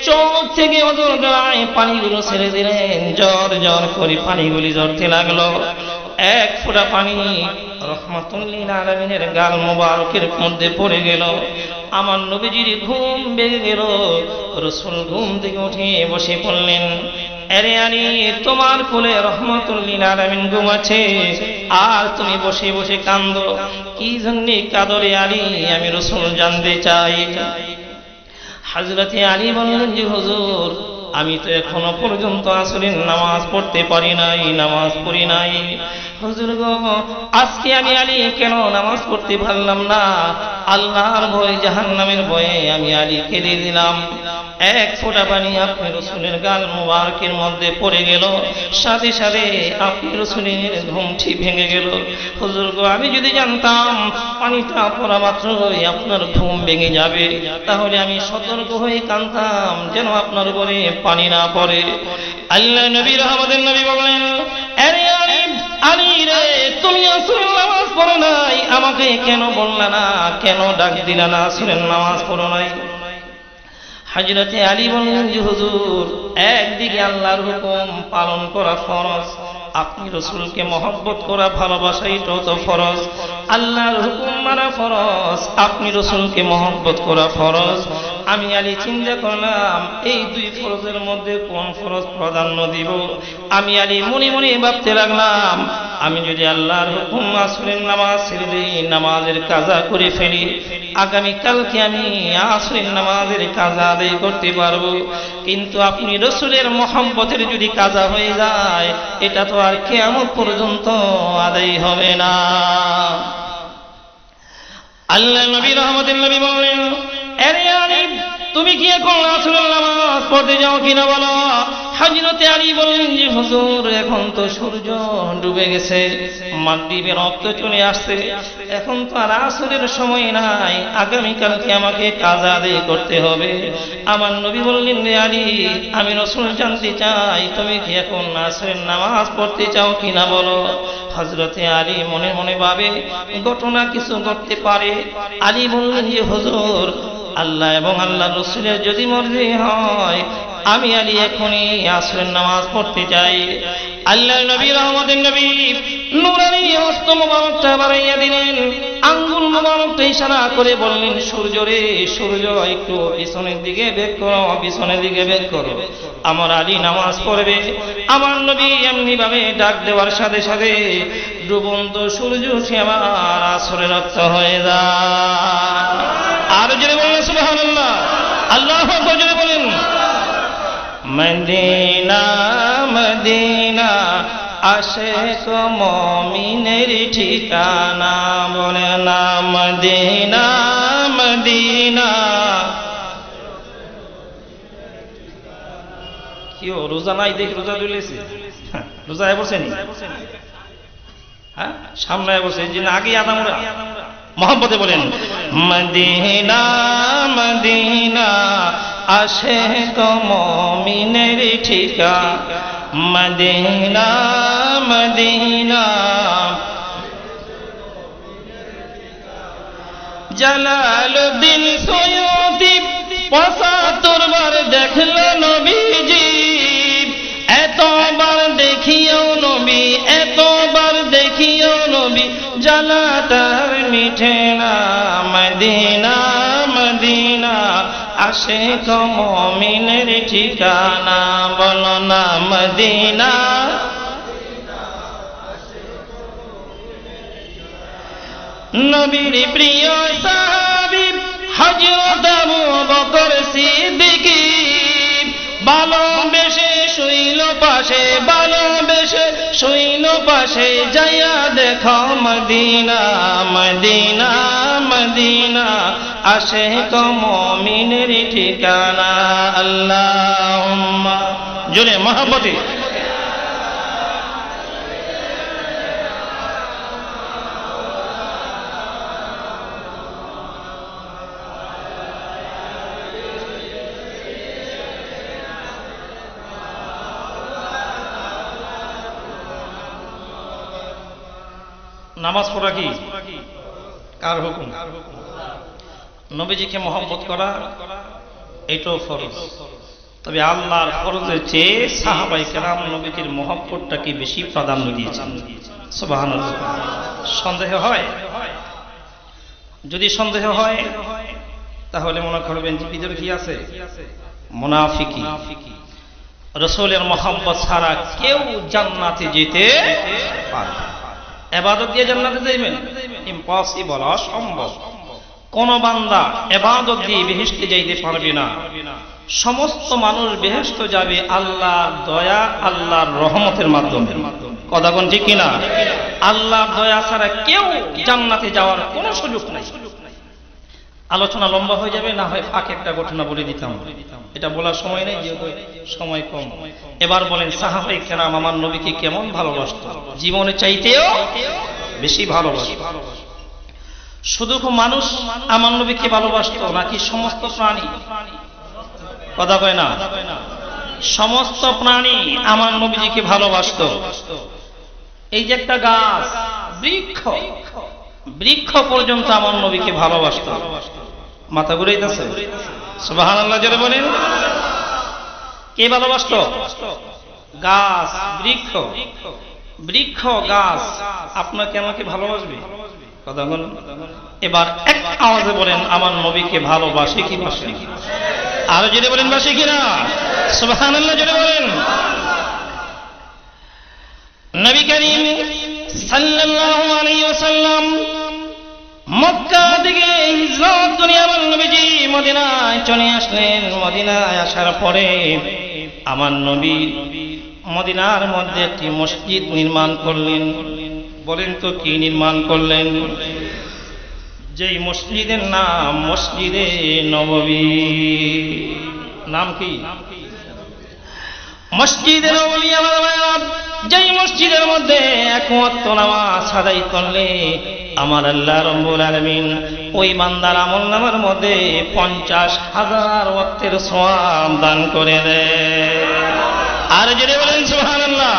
চোখ থেকে অজর দ্বারায় পানিগুলো ছেড়ে দিলেন। জ্বর জ্বর করে পানিগুলি ঝরতে লাগলো। এক ফোঁটা পানি রহমাতুল লিল আলামিনের গাল মোবারকের মধ্যে পড়ে গেল। আমার নবীজির ঘুম ভেঙে গেল। রাসূল ঘুম থেকে উঠে বসে পড়লেন। আরে আলী, তোমার কোলে রহমাতুল লিল আলামিন ঘুমাচ্ছে আর তুমি বসে বসে কাঁদো, কি জন্য কাঁদো রে আলী? আমি রাসূল জানতে চাই। হযরতে আলী বললেন যে হুজুর, আমি তো এখনো পর্যন্ত আসরের নামাজ পড়তে পারি নাই, নামাজ পড়ি নাই। হুজুর গো, আজকে আমি আলী কেন নামাজ পড়তে পারলাম না? আল্লাহর ভয়, জাহান্নামের ভয়ে আমি আলী কেঁদে দিলাম। এক ফোঁটা পানি আপনি রাসূলের গাল মোবারকের মধ্যে পড়ে গেল, সাথে সাথে আপনি রাসূলের ঘুমটি ভেঙে গেল। হুজুর গো, আমি যদি জানতাম পানিটা পড়া মাত্রই আপনার ঘুম ভেঙে যাবে, তাহলে আমি সতর্ক হয়ে কাঁদতাম যেন আপনার উপরে পানি না পড়ে। আল্লাহ নবী রহমতের নবী বললেন, আরে আলী, আলী রে, তুমি আসরের নামাজ পড়ো নাই, আমাকে কেন বললা না? কেন ডাক দিলা না? আসরের নামাজ পড়ো নাই। হযরতে আলী বললেন যে হুজুর, একদিকে আল্লাহর হুকুম পালন করা ফরজ, আপনি রাসূলকে মহব্বত করা, ভালোবাসা এটাও তো ফরজ। আল্লাহর হুকুম মানা ফরজ, আপনি রাসূলকে মহব্বত করা ফরজ। আমি আলী চিন্তা করলাম এই দুই ফরজের মধ্যে কোন ফরজ প্রাধান্য দিব। আমি আলী মনে মনে ভাবতে লাগলাম, আমি যদি আল্লাহর হুকুম আসরের নামাজ ছেড়ে দিই, নামাজের কাজা করে ফেলি, আগামীকালকে আমি আসরের নামাজের কাজা আদায় করতে পারবো। কিন্তু আপনি রাসূলের মহব্বতের যদি কাজা হয়ে যায়, এটা তো আর কিয়ামত পর্যন্ত আদায় হবে না। আল্লাহ নবী রহমতের নবী বললেন, আরে আলী, তুমি কি এখন আসরের নামাজ পড়তে যাও কিনা বলো? হযরতে আলী বললেন যে হুজুর, এখন তো সূর্য ডুবে গেছে, মাগরিবের রক্ত চলে আসছে, এখন তো আর আসরের সময় নাই, আগামীকালকে আমাকে কাজা আদায় করতে হবে। আমার নবী বললেন, রে আলী, আমি রাসূল জানতে চাই তুমি কি এখন আসরের নামাজ পড়তে চাও কিনা বলো। হযরতে আলী মনে মনে ভাবে ঘটনা কিছু ঘটতে পারে। আলী বললেন যে হুজুর, আল্লাহ এবং আল্লাহ রাসূলের যদি মর্জি হয়, আমি আলী এখনই আসরের নামাজ পড়তে চাই। আল্লাহ নবী রহমতের নবী নূরানি হস্ত মোবারকটা বাড়াইয়া দিলেন, আঙ্গুল মোবারকটা ইশারা করে বললেন, সূর্য রে সূর্য, একটু পিছনের দিকে বের করো, পিছনের দিকে বের করো, আমার আলী নামাজ পড়বে। আমার নবী এমনি ভাবে ডাক দেওয়ার সাথে সাথে ডুবন্ত সূর্য উঠে আবার আসরের রক্ত হয়ে যায়। আর জোরে বলেন সুবহানাল্লাহ, আল্লাহু আকবার জোরে বলেন। মদিনা মদিনা আশিক মুমিনের ঠিকানা, বলে না মদিনা মদিনা। কি রোজা নাই দেখি, রোজা তুলেছি, রোজা বসে নি, হ্যাঁ সামনে বসে, যে আগে আদামরা মোহাম্মদে বলেন, মদিনা মদিনা আশিক মুমিনের ঠিকানা, মদিনা মদিনা। জালালউদ্দিন সৈয়দী ৭৫ বার দেখল নবীজি, এতবার দেখিও নবী, এতবার দেখিও নবী, জ্বালাটার মিঠে না। মদিনা মদিনা আশিক মুমিনের ঠিকানা, বলো না মদিনা। নবীর প্রিয় সাহাবী হযরত আবু বকর সিদ্দিক, ভালোবেসে শুইল পাশে, ভালোবেসে শুইল পাশে, যাইয়া দেখো মদিনা মদিনা মদিনা আশিক মুমিনের ঠিকানা। আল্লাহুম্মা, জোরে মহব্বতে। নামাজ পড়া কি কার হুকুম? নবীজিকে মহব্বত করা এটাও ফরজ। তবে আল্লাহর ফরজের চেয়ে সাহাবায়ে কেরাম নবীজির মহব্বতটাকে বেশি প্রাধান্য দিয়েছেন। সুবহানাল্লাহ। সন্দেহ হয়? যদি সন্দেহ হয় তাহলে মনে করবেন যে ভিতরে কি আছে? মুনাফিকি। রাসূলের মহব্বত ছাড়া কেউ জান্নাতে যেতে পারবে না। ইবাদত দিয়ে জান্নাতে যাবেন ইম্পসিবল, অসম্ভব। কোন বান্দা ইবাদত দিয়ে বেহেশতে যাইতে পারবে না। সমস্ত মানুষ বেহেশতে যাবে আল্লাহর দয়া, আল্লাহর রহমতের মাধ্যমে। কথা কোন ঠিক কিনা? আল্লাহর দয়া ছাড়া কেউ জান্নাতে যাওয়ার কোনো সুযোগ নাই। আলোচনা লম্বা হয়ে যাবে, না হয় ফাঁকে একটা ঘটনা বলে দিতাম। এটা বলার সময় নেই, যেহেতু সময় কম। এবার বলেন সাহাবায়ে কেরাম আমার নবীকে কেমন ভালোবাসতো? জীবনে চাইতেও বেশি ভালোবাসতো। শুধু মানুষ আমার নবীকে ভালোবাসতো নাকি সমস্ত প্রাণী? কথা কয় না? সমস্ত প্রাণী আমার নবীজিকে ভালোবাসতো। এই যে একটা গাছ, বৃক্ষ পর্যন্ত আমার নবীকে ভালোবাসতো। মাথা ঘুরাইতেছে? সুবহানাল্লাহ জোরে বলেন। কে ভালোবাসতো? গাছ, বৃক্ষ গাছ আপনাকে আমাকে ভালোবাসবে? কথা বলেন। এবার এক আওয়াজে বলেন আমার নবীকে ভালোবাসে কি বাসে? আরো জোরে বলেন বাসে কিনা? সুবহানাল্লাহ জোরে বলেন। নবী করিম সাল্লাল্লাহু আলাইহি ওয়াসাল্লাম মক্কা থেকে হিজরত করে আমার নবীজি মদিনায় চলে আসলেন। মদিনায় আসার পরে আমার নবী মদিনার মধ্যে একটি মসজিদ নির্মাণ করলেন। বলেন তো কি নির্মাণ করলেন? যেই মসজিদের নাম মসজিদে নববী। নাম কি? মসজিদে নববী। আমার ভাইরা, যেই মসজিদের মধ্যে এক ওয়াক্ত নামাজ আদায় করলে আমার আল্লাহ রাব্বুল আলামিন ওই বান্দার আমলনামার মধ্যে 50,000 ওয়াক্তের সওয়াব দান করে দেয়। আর যদি বলেন সুবহানাল্লাহ।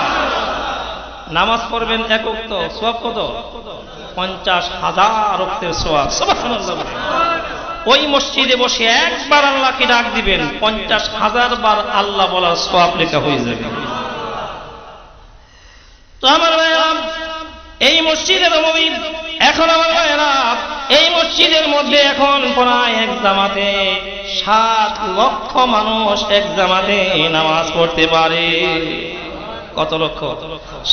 নামাজ পড়বেন এক ওয়াক্ত, সওয়াব কত? 50,000 ওয়াক্তের সওয়াব। সুবহানাল্লাহ। ওই মসজিদে বসে একবার আল্লাহকে ডাক দিবেন, 50,000 বার আল্লাহ বলার সওয়াব লেখা হয়ে যাবে। তো আমার ভাইরা, এই মসজিদে নববী এখন আমার ভাইরা এই মসজিদের মধ্যে এখন প্রায় এক জামাতে 7 লক্ষ মানুষ এক জামাতে নামাজ পড়তে পারে। কত লক্ষ?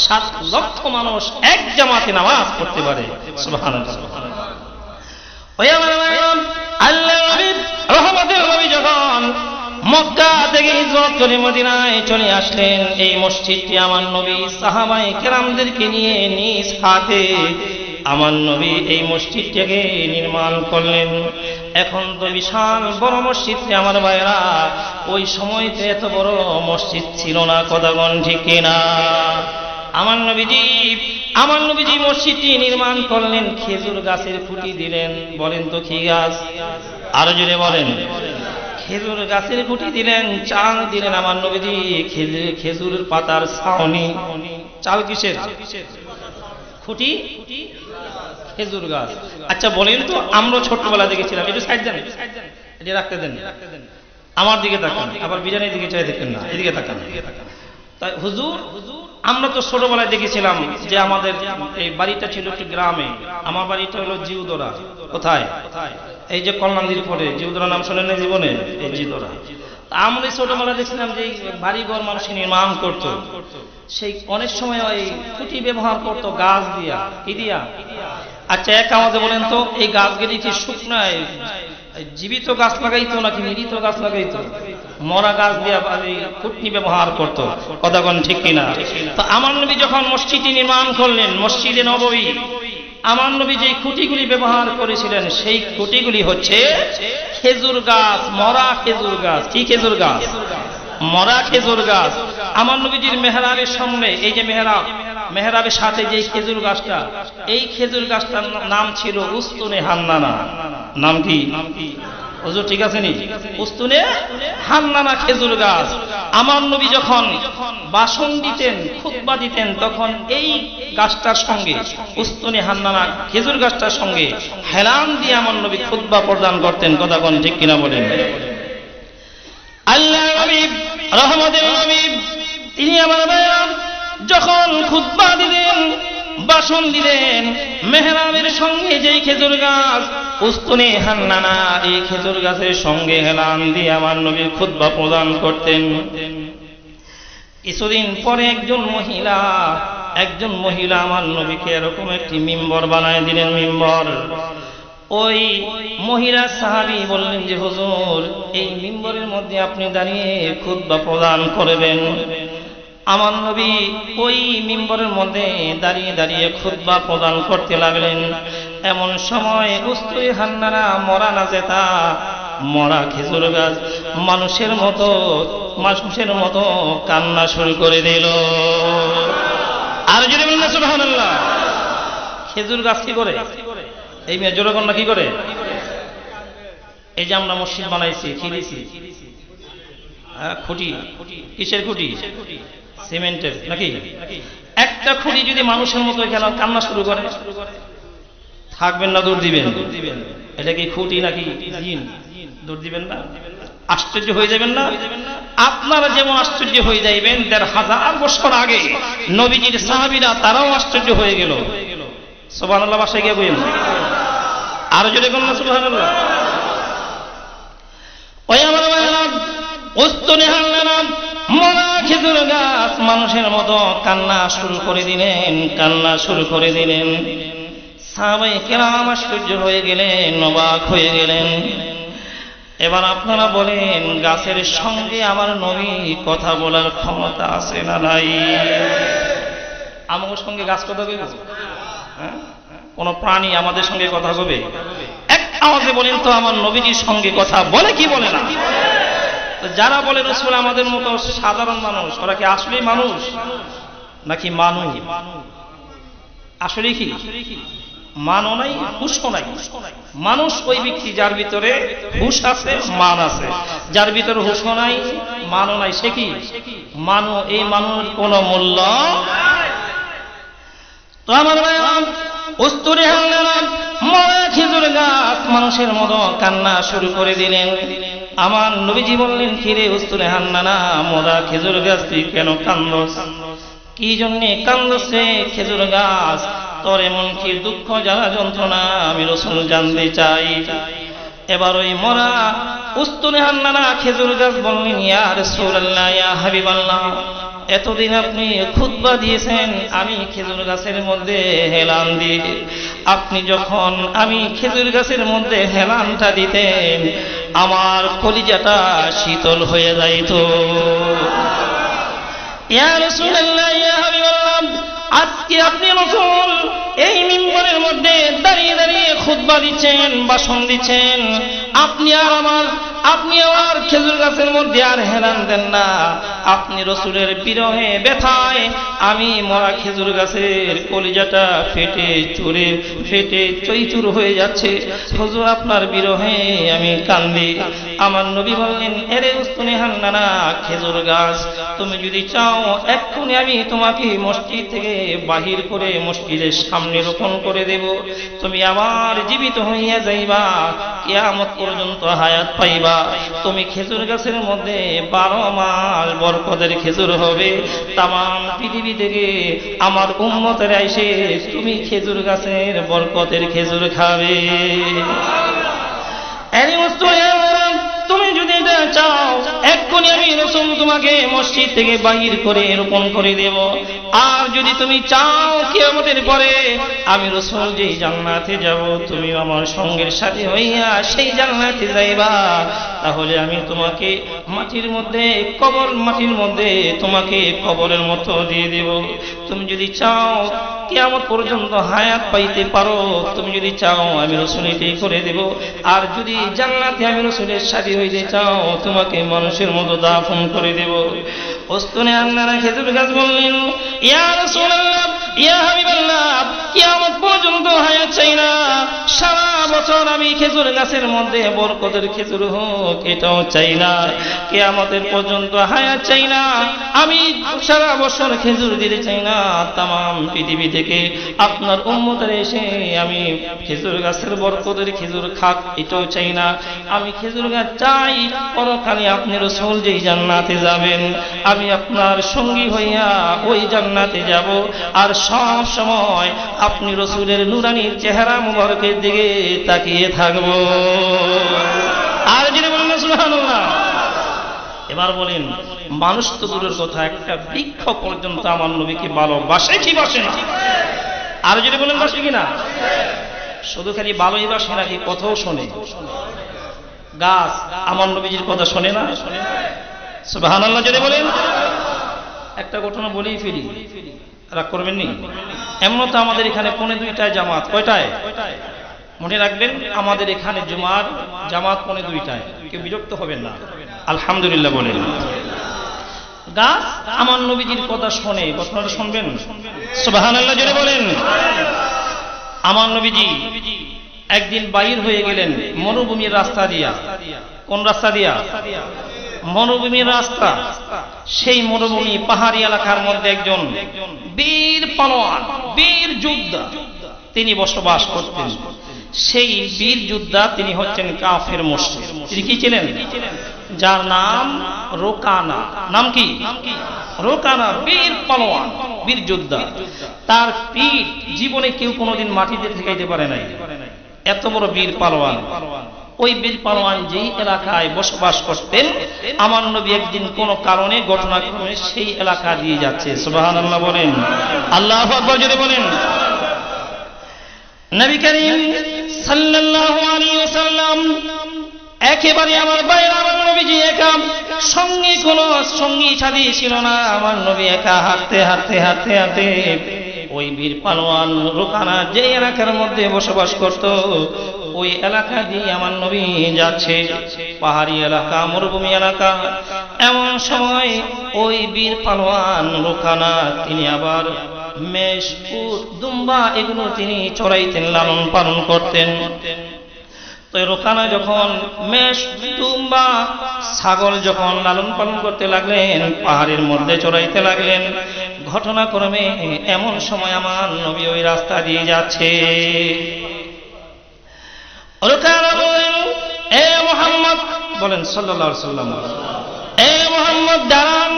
7 লক্ষ মানুষ এক জামাতে নামাজ পড়তে পারে। সুবহানাল্লাহ। ওই আমার ভাইরা, আল্লাহ নবী রহমতের নবী যখন মক্কা থেকে হিজরত করে মদিনায় চলে আসলেন, এই মসজিদটি আমার নবী সাহাবায়ে কেরামদেরকে নিয়ে নিজ হাতে আমার নবী এই মসজিদটাকে নির্মাণ করলেন। এখন তো বিশাল বড় মসজিদটি আমার ভাইরা, ওই সময়তে এত বড় মসজিদ ছিল না। কথা বলেন ঠিক কিনা? আমার নবীজি মসজিদটি নির্মাণ করলেন, খেজুর গাছের খুঁটি দিলেন। বলেন তো কি গাছ? আরো জোরে বলেন। খেজুর গাছের খুঁটি দিলেন, চাল দিলেন। আমার নবীজি খেজুর পাতার ছাউনি। চাল কিসের? খুঁটি খেজুর গাছ। আচ্ছা বলেন তো, আমরা ছোটবেলা দেখেছিলাম, একটু সাইড দেন, এটা রাখতে দেন, আমার দিকে তাকান, আবার বিরিয়ানির দিকে চাই দেখেন না, এদিকে তাকান। তাই হুজুর, আমরা তো ছোটবেলায় দেখেছিলাম যে আমাদের এই বাড়িটা ছিল একটু গ্রামে। আমার বাড়িটা হলো জিউদরা। কোথায়? এই যে কল্যাণীর পরে জিউদরা নাম শোনেন না জীবনে? এই জিউদরা। আমরা ছোটবেলায় দেখছিলাম যে বাড়িঘর মানুষ নির্মাণ করত, সেই অনেক সময় ওই খুঁটি ব্যবহার করতো গাছ দিয়া। কি দিয়া? আচ্ছা এক আওয়াজে বলেন তো, এই গাছগুলি কি শুকনায় জীবিত গাছ লাগাইতো নাকি মৃত গাছ লাগাইতো? মরা গাছ দিয়া খুঁটি ব্যবহার করতো। কথা কোন ঠিক কিনা? তো আমার নবী যখন মসজিদটি নির্মাণ করলেন, মসজিদে নববী, আমার নবী যে খুঁটিগুলি ব্যবহার করেছিলেন সেই খুঁটিগুলি হচ্ছে খেজুর গাছ, মরা খেজুর গাছ। কি খেজুর গাছ? মরা খেজুর গাছ। আমার নবীজির মেহরাবের সামনে, এই যে মেহরাবের সাথে যে খেজুর গাছটা, এই খেজুর গাছটার নাম ছিল উস্তুনে হান্নানা। নাম কি? হুজুর ঠিক আছে নি? উস্তুনে হান্নানা খেজুর গাছ। আমার নবী যখন ভাষণ দিতেন, খুতবা দিতেন, তখন এই গাছটার সঙ্গে, উস্তুনে হান্নানা খেজুর গাছটার সঙ্গে হেলান দিয়ে আমার নবী খুতবা প্রদান করতেন। কথা কোন ঠিক কিনা বলেন? আল্লাহ নবী রহমতের নবী, তিনি আমার ভাইরা যখন খুতবা দিতেন, ভাষণ দিলেন। মেহরাবের সঙ্গে যেই খেজুর গাছ উস্তুনে হান্নানা, এই খেজুর গাছের সঙ্গে হেলান দিয়ে আমার নবী খুতবা প্রদান করতেন। কিছুদিন পরে একজন মহিলা আমার নবীকে এরকম একটি মিম্বর বানায় দিলেন। মিম্বর, ওই মহিলা সাহাবী বললেন যে হুজুর, এই মিম্বরের মধ্যে আপনি দাঁড়িয়ে খুতবা প্রদান করবেন। আমার নবী ওই মিম্বরের মধ্যে দাঁড়িয়ে দাঁড়িয়ে খুতবা প্রদান করতে লাগলেন। এমন সময় উস্তুই হান্নানা মরা না যেতা, মরা খেজুর গাছ মানুষের মতো কান্না শুরু করে দিল। আর যদি বলেন সুবহানাল্লাহ। খেজুর গাছ কি করে? এই মেয়ে জোরে কন্যা কি করে? এই যে আমরা মসজিদ বানাইছি, কি দিছি? খুঁটি। কিসের খুঁটি? সিমেন্টের নাকি? একটা খুঁটি যদি মানুষের মতো কান্না শুরু করে, থাকবেন না দৌড় দিবেন? এটা কি খুঁটি নাকি জিন? দৌড় দিবেন না? আশ্চর্য হয়ে যাবেন না? আপনারা যেমন আশ্চর্য হয়ে যাইবেন, ১৫০০ বছর আগে নবীজির সাহাবীরা তারাও আশ্চর্য হয়ে গেল। সুবহানাল্লাহ বাসায় গিয়ে বলেন, আরো জোরে বলুন সুবহানাল্লাহ। ওই আমার ভাইরা, উস্তুনে হান্নানা মরা খেজুর গাছ মানুষের মতো কান্না শুরু করে দিলেন। সাহাবায়ে কেরাম আশ্চর্য হয়ে গেলেন, অবাক হয়ে গেলেন। এবার আপনারা বলেন, গাছের সঙ্গে আমার নবী কথা বলার ক্ষমতা আছে না নাই? আমার সঙ্গে গাছ কথা কইব? কোন প্রাণী আমাদের সঙ্গে কথা কবে? এক আওয়াজে বলেন তো, আমার নবীজির সঙ্গে কথা বলে কি বলে না? যারা বলে রাসূল আমাদের মতো সাধারণ মানুষ, ওরা কি আসলেই মানুষ নাকি মানু? আসলে কি মানও নাই, হুশও নাই। মানুষ ওই ব্যক্তি যার ভিতরে হুশ আছে, মান আছে। যার ভিতরে হুশও নাই, মানও নাই, সে কি মানু? এই মানুষ কোনো মূল্য। তো আমার উস্তুনে হান্নানা মরা খেজুর গাছ মানুষের মতো কান্না শুরু করে দিলেন। আমার নবীজি বললেন, কিরে উস্তুনে হান্নানা মরা খেজুর গাছ, তুই কেন কান্দস? কি জন্যে কান্দস রে খেজুর গাছ? তোর এমন কি দুঃখ জ্বালা যন্ত্রণা আমি রাসূল জানতে চাই। এবার ওই মরা উস্তুনে হান্নানা খেজুর গাছ বললেন, ইয়া রাসূলুল্লাহ, ইয়া হাবিবাল্লাহ, এতদিন আপনি খুতবা দিয়েছেন আমি খেজুর গাছের মধ্যে হেলান দিই। আপনি যখন আমি খেজুর গাছের মধ্যে হেলানটা দিতেন, আমার কলিজাটা শীতল হয়ে যাইত। ইয়া রাসূলুল্লাহ, ইয়া হাবিবাল্লাহ, আজকে আপনি রাসূল এই মিম্বরের মধ্যে দাঁড়িয়ে দাঁড়িয়ে খুতবা দিচ্ছেন, ভাষণ দিচ্ছেন, আপনি আমার খেজুর গাছের মধ্যে আর হেলান দেন না। আপনি রাসূলের বিরহে ব্যথায় আমি মরা খেজুর গাছের কলিজাটা ফেটে চইচুর হয়ে যাচ্ছে। হুজুর আপনার বিরহে আমি কান্দি। আমার নবী বললেন, এরে উস্তুনে হান্নানা খেজুর গাছ, তুমি যদি চাও এক্ষুনি আমি তোমাকে মসজিদ থেকে বাহির করে মসজিদের সামনে রোপণ করে দেব। তুমি আবার জীবিত হইয়া যাইবা, কিয়ামত পর্যন্ত হায়াত পাইবা। তুমি খেজুর গাছের মধ্যে 12 মাস বরকতের খেজুর হবে। তামাম পৃথিবী থেকে আমার উম্মতেরা এসে তুমি খেজুর গাছের বরকতের খেজুর খাবে। তুমি যদি এটা চাও এক্ষুনি আমি রাসূল তোমাকে মসজিদ থেকে বাহির করে রোপণ করে দেব। আর যদি তুমি চাও কিয়ামতের পরে আমি রাসূল যেই জান্নাতে যাব, তুমি আমার সঙ্গের সাথে হইয়া সেই জান্নাতে যাইবা, তাহলে আমি তোমাকে মাটির মধ্যে তোমাকে কবরের মতো দিয়ে দেব। তুমি যদি চাও কিয়ামত পর্যন্ত হায়াত পাইতে পারো, তুমি যদি চাও আমি রাসূল এটাই করে দেব। আর যদি জান্নাতে আমি রাসূলের সাথী হইতে চাও, তোমাকে মানুষের মতো দাফন করে দেব। উস্তুনে হান্নানা খেজুর গাছ বললেন, ইয়া রাসূলুল্লাহ, ইয়া হাবিবাল্লাহ, কিয়ামত পর্যন্ত হায়াত চাই না, সারা বছর আমি খেজুর গাছের মধ্যে বরকতের খেজুর হোক এটাও চাই না, কিয়ামতের পর্যন্ত হায়াত চাই না, আমি সারা বছর খেজুর দিতে চাই না, তামাম পৃথিবী থেকে আপনার উম্মতের এসে আমি খেজুর গাছের বরকতের খেজুর খাক এটাও চাই না, আমি খেজুর গাছ চাই পরকালে আপনি রাসূল যেই জান্নাতে যাবেন আমি আপনার সঙ্গী হইয়া ওই জান্নাতে যাব, আর সব সময় আপনি রাসূলের নূরানী চেহারা মুবারকের দিকে তাকিয়ে থাকব। আর যিনি বলেন না সুবহানাল্লাহ। এবার বলেন, মানুষ তো দূরের কথা, একটা বৃক্ষ পর্যন্ত আমার নবীকে ভালোবাসে কি বাসে না? আর যদি বলেন বাসে কিনা? শুধু খালি ভালোই বাসে নাকি কথাও শোনে? গাছ আমার নবীজির কথা শোনে না? সুবহানাল্লাহ যদি বলেন। একটা ঘটনা বলেই ফেলি, রাগ করবেন নি? এমন তো আমাদের এখানে 2:45 জামাত। কয়টায় মনে রাখবেন? আমাদের এখানে জুমার জামাত 2:45, কেউ বিরক্ত হবেন না। আলহামদুলিল্লাহ বলেন। গাছ আমার নবীজির কথা শোনে, ঘটনাটা শুনবেন? সুবহানাল্লাহ যদি বলেন। আমার নবীজি একদিন বাইর হয়ে গেলেন মরুভূমির রাস্তা দিয়া। কোন রাস্তা দিয়া? মরুভূমির রাস্তা। সেই মরুভূমি পাহাড়ি এলাকার মধ্যে একজন বীর পালোয়ান, বীর যোদ্ধা তিনি বসবাস করতেন। সেই বীর যোদ্ধা তিনি হচ্ছেন কাফের মুশরিক। তিনি কি ছিলেন? যার নাম রোকানা। নাম কি? রোকানা, বীর পালোয়ান, বীর যোদ্ধা। তার পিঠ জীবনে কেউ কোনোদিন মাটিতে ঠেকাইতে পারে নাই, এত বড় বীর পালোয়ান। ওই বীর পালোয়ান যেই এলাকায় বসবাস করতেন, আমার নবী একদিন কোন কারণে ঘটনাক্রমে সেই এলাকা দিয়ে যাচ্ছে। সুবহানাল্লাহ বলেন। আল্লাহু আকবার যদি বলেন। নবী করিম সাল্লাল্লাহু আলাইহি ওয়াসাল্লাম একেবারে আমার বাইরে, আমার নবীজি একা, সঙ্গে কোনো সঙ্গী সাথী ছিল না। আমার নবী একা হাঁটতে হাঁটতে হাঁটতে হাঁটতে ওই বীর পালোয়ান রোকানা যে এলাকার মধ্যে বসবাস করত ওই এলাকা দিয়ে আমার নবী যাচ্ছে। পাহাড়ি এলাকা, মরুভূমি এলাকা। এমন সময় ওই বীর পালোয়ান রোকানা তিনি আবার মেষ, উট, দুম্বা এগুলো তিনি চড়াইতেন, লালন পালন করতেন। তো রোকানা যখন মেষ, দুম্বা, ছাগল যখন লালন পালন করতে লাগলেন, পাহাড়ের মধ্যে চড়াইতে লাগলেন, ঘটনাক্রমে এমন সময় আমার নবী ওই রাস্তা দিয়ে যাচ্ছে। রোকানা বলেন, এ মুহাম্মদ, বলেন সাল্লাল্লাহু আলাইহি ওয়াসাল্লাম, এ মুহাম্মদ দাঁড়ান।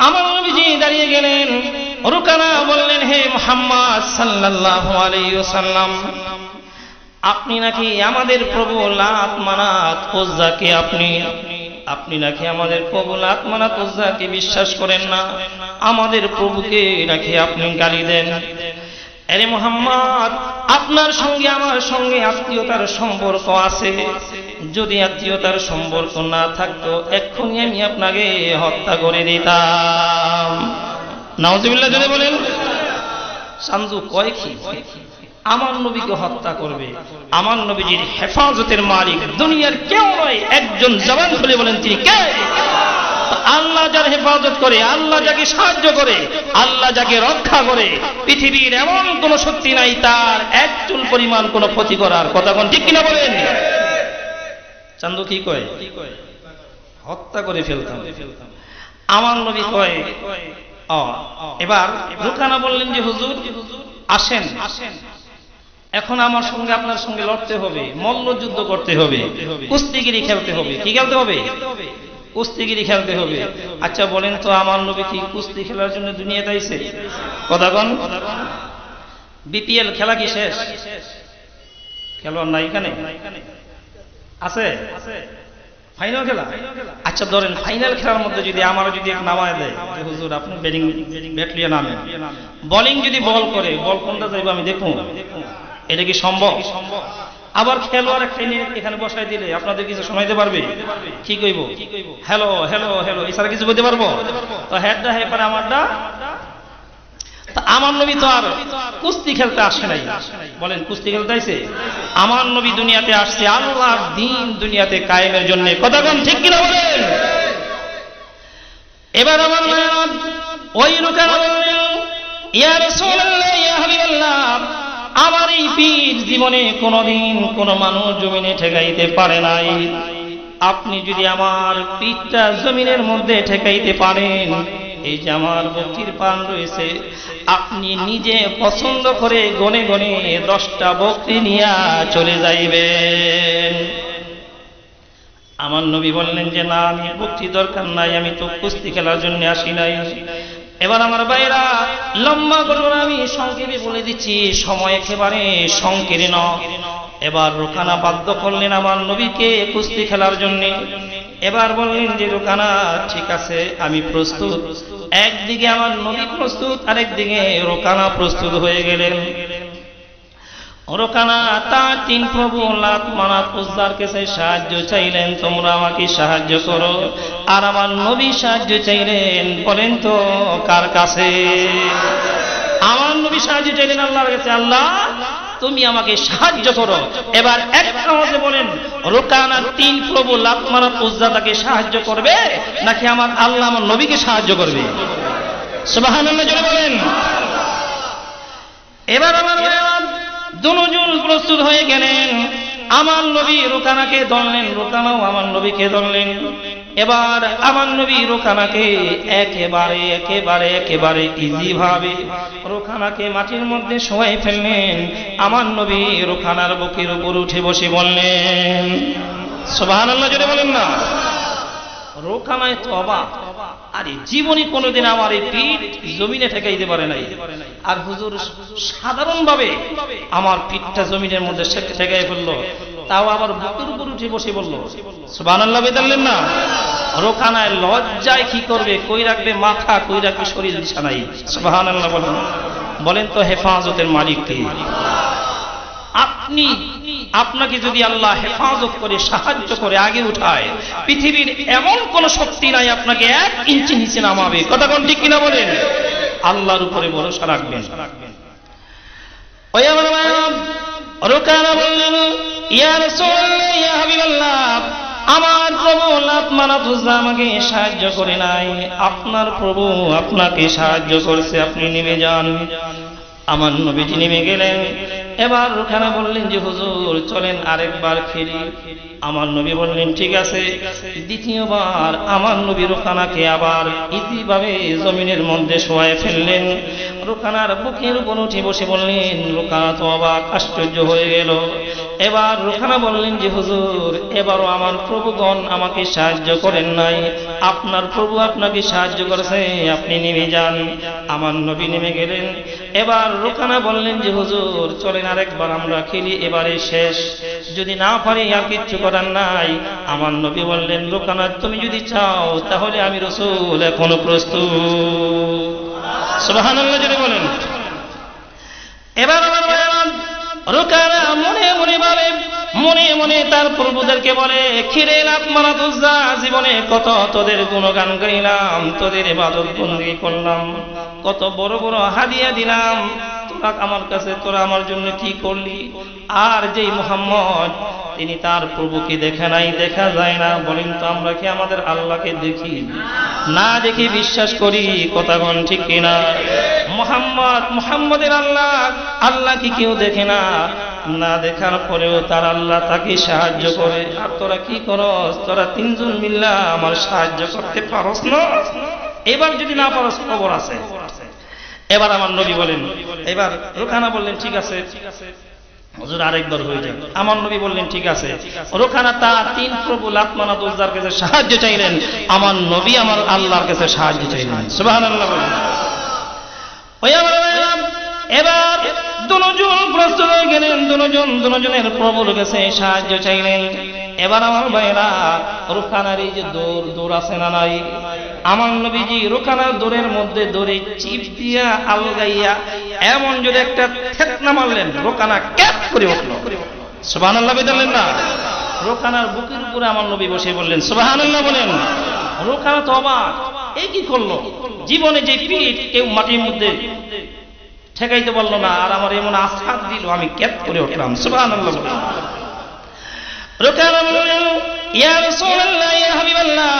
আমার নবীজি দাঁড়িয়ে গেলেন। রোকানা বললেন, হে মুহাম্মদ সাল্লাল্লাহু আলাইহি ওয়াসাল্লাম, আপনি নাকি আমাদের প্রভু লাত, মানাত, উজ্জাকে আপনি নাকি আমাদের প্রভু লাত, মানাত, উজ্জাকে বিশ্বাস করেন না, আমাদের প্রভুকে নাকি আপনি গালি দেন। আরে মুহাম্মদ, আপনার সঙ্গে আমার সঙ্গে আত্মীয়তার সম্পর্ক আছে, যদি আত্মীয়তার সম্পর্ক না থাকতো এক্ষুনি আমি আপনাকে হত্যা করে দিতাম। নাউজুবিল্লাহ যদি বলেন। সামজু কয় কি আমার নবীকে হত্যা করবে? আমার নবীজির হেফাজতের মালিক দুনিয়ার কেউ নয়, একজন জবান খুলে বলেন তিনি কে? আল্লাহ যার হেফাজত করে, আল্লাহ যাকে সাহায্য করে, আল্লাহ যাকে রক্ষা করে, পৃথিবীর এমন কোন শক্তি নাই তার এক চুল পরিমাণ কোন ক্ষতি করার। কথা কোন ঠিক কিনা বলেন? চান্দু কি কয়? হত্যা করে ফেলতাম। আমার নবী কয়, এবার রোকানা বললেন যে হুজুর আসেন, এখন আমার সঙ্গে আপনার সঙ্গে লড়তে হবে, মল্লযুদ্ধ করতে হবে, কুস্তিগিরি খেলতে হবে। কি খেলতে হবে? কুস্তিগিরি খেলতে হবে। আচ্ছা বলেন তো, আমার নবী কি কুস্তি খেলার জন্য দুনিয়াতে আইছে? কথা কন। বিপিএল খেলা কি শেষ? খেলোয়াড় নাই এখানে? আছে? ফাইনাল খেলা? আচ্ছা ধরেন ফাইনাল খেলার মধ্যে যদি আমার যদি এক নামায় দেয় যে হুজুর আপনি ব্যাট লিয়ে নামেন, বোলিং যদি বল করে, বল কোনটা যাইব আমি দেখুন, এটা কি সম্ভব? আবার খেলোয়াড় একটা এখানে বসাই দিলে আপনাদের কিছু শোনাইতে পারবে? কি কইব? হ্যালো হ্যালো হ্যালো, এছাড়া কিছু বলতে পারবো? তো হেডটা হে পারে আমারটা। আমার নবী তো আর কুস্তি খেলতে আসে নাই। বলেন কুস্তি খেলতে আইছে? আমার নবী দুনিয়াতে আসছে আল্লাহর দ্বীন দুনিয়াতে কায়েমের জন্য। কথা কোন ঠিক কিনা বলেন? এবার আমার ওই রোকানা বললেন, ইয়া রাসূলুল্লাহ, ইয়া হাবিবাল্লাহ, এই পীর জীবনে কোনোদিন কোনো মানুষ জমিনে ঠেকাইতে পারে নাই। আপনি যদি আমার পিঠটা জমিনের মধ্যে ঠেকাইতে পারেন, এই যে আমার বক্তির পান রয়েছে, আপনি নিজে পছন্দ করে গনে গনে 10টা বকরি নিয়ে চলে যাইবেন। আমার নবী বললেন যে না, আমি বকরি দরকার নাই, আমি তো কুস্তি খেলার জন্য আসি নাই। এবার আমার ভাইরা, লম্বা করব না, আমি সংক্ষেপে বলে দিচ্ছি, সময় একেবারে সংকীর্ণ। এবার রুকানা বাধ্য করলেন আমার নবীকে কুস্তি খেলার জন্য। এবার বললেন যে রুকানা ঠিক আছে, আমি প্রস্তুত। একদিকে আমার নবী প্রস্তুত, আরেকদিকে রুকানা প্রস্তুত হয়ে গেলেন। রুকানা তার 3 প্রভু লাত মানাত উজ্জার কাছে সাহায্য চাইলেন, তোমরা আমাকে সাহায্য করো। আর আমার নবী সাহায্য চাইলেন, বলেন তো কার কাছে? আমার নবী সাহায্য চাইলেন আল্লাহর কাছে, আল্লাহ তুমি আমাকে সাহায্য করো। এবার এক আওয়াজে বলেন, রুকানার 3 প্রভু লাত মানাত উজ্জা তাকে সাহায্য করবে, নাকি আমার আল্লাহ আমার নবীকে সাহায্য করবে? সুবহানাল্লাহ জোরে বলেন। এবার আমার দুজন প্রস্তুত হয়ে গেলেন। আমার নবী রুকানাকে ধরলেন, রুকানাও আমার নবীকে ধরলেন। এবার আমার নবী রুকানাকে একেবারে ইজি ভাবে রুকানাকে মাটির মধ্যে শোয়াই ফেললেন। আমার নবী রুকানার বুকের উপর উঠে বসে বললেন, সুবহানাল্লাহ জোরে বলেন না। রুকানায় তো অবাক, আরে জীবনে কোনোদিন আমার এই পিঠ জমিনে ঠেকাইতে পারে নাই, আর হুজুর সাধারণভাবে আমার পিঠটা জমিনের মধ্যে ঠেকাই ফেললো, তাও আবার বুকের উপর উঠে বসে বলল, সুবহানাল্লাহ বললেন না। রুকানায় লজ্জায় কি করবে, কই রাখবে মাথা, কই রাখবে শরীর দিশা নাই। সুবহানাল্লাহ বলেন। বলেন তো হেফাজতের মালিক কে? আপনাকে যদি আল্লাহ হেফাজত করে সাহায্য করে আগে উঠায়, পৃথিবীর এমন কোন শক্তি নাই আপনাকে 1 ইঞ্চি নিচে নামাবে। কথা কোন ঠিক কিনা বলেন? আল্লাহর উপরে ভরসা রাখবেন। রুকানা বললেন, ইয়া রাসূলুল্লাহ, ইয়া হাবিবাল্লাহ, আমার প্রভু লাত মানাত উজ্জা আমাকে সাহায্য করে নাই, আপনার প্রভু আপনাকে সাহায্য করেছে, আপনি নেমে যান। আমার নবীজি নেমে গেলেন। এবার রুকানা বললেন যে হুজুর চলেন আরেকবার খেলি। আমার নবী বললেন ঠিক আছে। দ্বিতীয়বার আমার নবী রুকানাকে আবার ইতিভাবে জমিনের মধ্যে শোয়ায় ফেললেন। রুকানার বুকের উপর উঠে বসে বললেন, রুকানা তো অবাক, আশ্চর্য হয়ে গেল। এবার রুকানা বললেন যে হুজুর এবারও আমার প্রভুগণ আমাকে সাহায্য করেন নাই, আপনার প্রভু আপনাকে সাহায্য করেছে, আপনি নেমে যান। আমার নবী নেমে গেলেন। এবার রুকানা বললেন যে হুজুর চলেন আরেকবার আমরা খেলি, এবারে শেষ, যদি না পারি আর কিচ্ছু করার নাই। আমার নবী বললেন, রুকানা তুমি যদি চাও তাহলে আমি রাসূল এখনো প্রস্তুত। সুবহানাল্লাহ জোরে বলেন। এবার আমার রুকানা মনে মনে তার প্রভুদেরকে বলে, খিরে লাত মানাত উজ্জা, জীবনে কত তোদের গুণগান গাইলাম, তোদের ইবাদত বন্দেগী করলাম, কত বড় বড় হাদিয়া দিলাম, তোরা আমার কাছে, তোরা আমার জন্য কি করলি? আর যেই মুহাম্মদ তিনি তার প্রভুকে দেখে নাই, দেখা যায় না, বলেন তো আমরা কি আমাদের আল্লাহকে দেখি? না দেখি বিশ্বাস করি। কথা বল ঠিক কিনা? মুহাম্মদের আল্লাহ কি কেউ দেখে না? না দেখার পরেও তার আল্লাহ তাকে সাহায্য করে। আর তোরা কি করস? তোরা 3 জন মিল্লা আমার সাহায্য করতে পারস না? এবার যদি না পারস খবর আছে। এবার আমার নবী বলেন, এবার রুকানা বললেন ঠিক আছে হুজুর আরেকবার হয়ে যায়। আমার নবী বললেন ঠিক আছে। রুকানা তার 3 প্রভু লাত মানাত উজ্জার কাছে সাহায্য চাইলেন, আমার নবী আমার আল্লাহর কাছে সাহায্য চাইলেন। সুবহানাল্লাহ বলেন। এবার দুজন প্রস্তুত হয়ে গেলেন, দুজনের প্রভুর কাছে সাহায্য চাইলেন। এবার আমার ভাইরা রুকানার এই যে দৌড় আছে না নাই, আমার নবীজি রুকানার দৌড়ের মধ্যে দৌড়ে চিপ দিয়া আলগাইয়া এমন যদি একটা থেতনা মারলেন, রুকানা ক্যাপ করে উঠল। সুবহানাল্লাহ বলেন না। রুকানার বুকের উপরে আমার নবী বসে বললেন, সুবহানাল্লাহ বলেন। রুকানা তো অবাক, এই কি করলো? জীবনে যে পিঠ কেউ মাটির মধ্যে ঠেকাইতে বললো না, আর আমার এমন আঘাত দিল, আমি ক্যাপ করে উঠলাম। সুবহানাল্লাহ বলেন। রুকানা বললেন, ইয়া রাসূলুল্লাহ, ইয়া হাবিবাল্লাহ,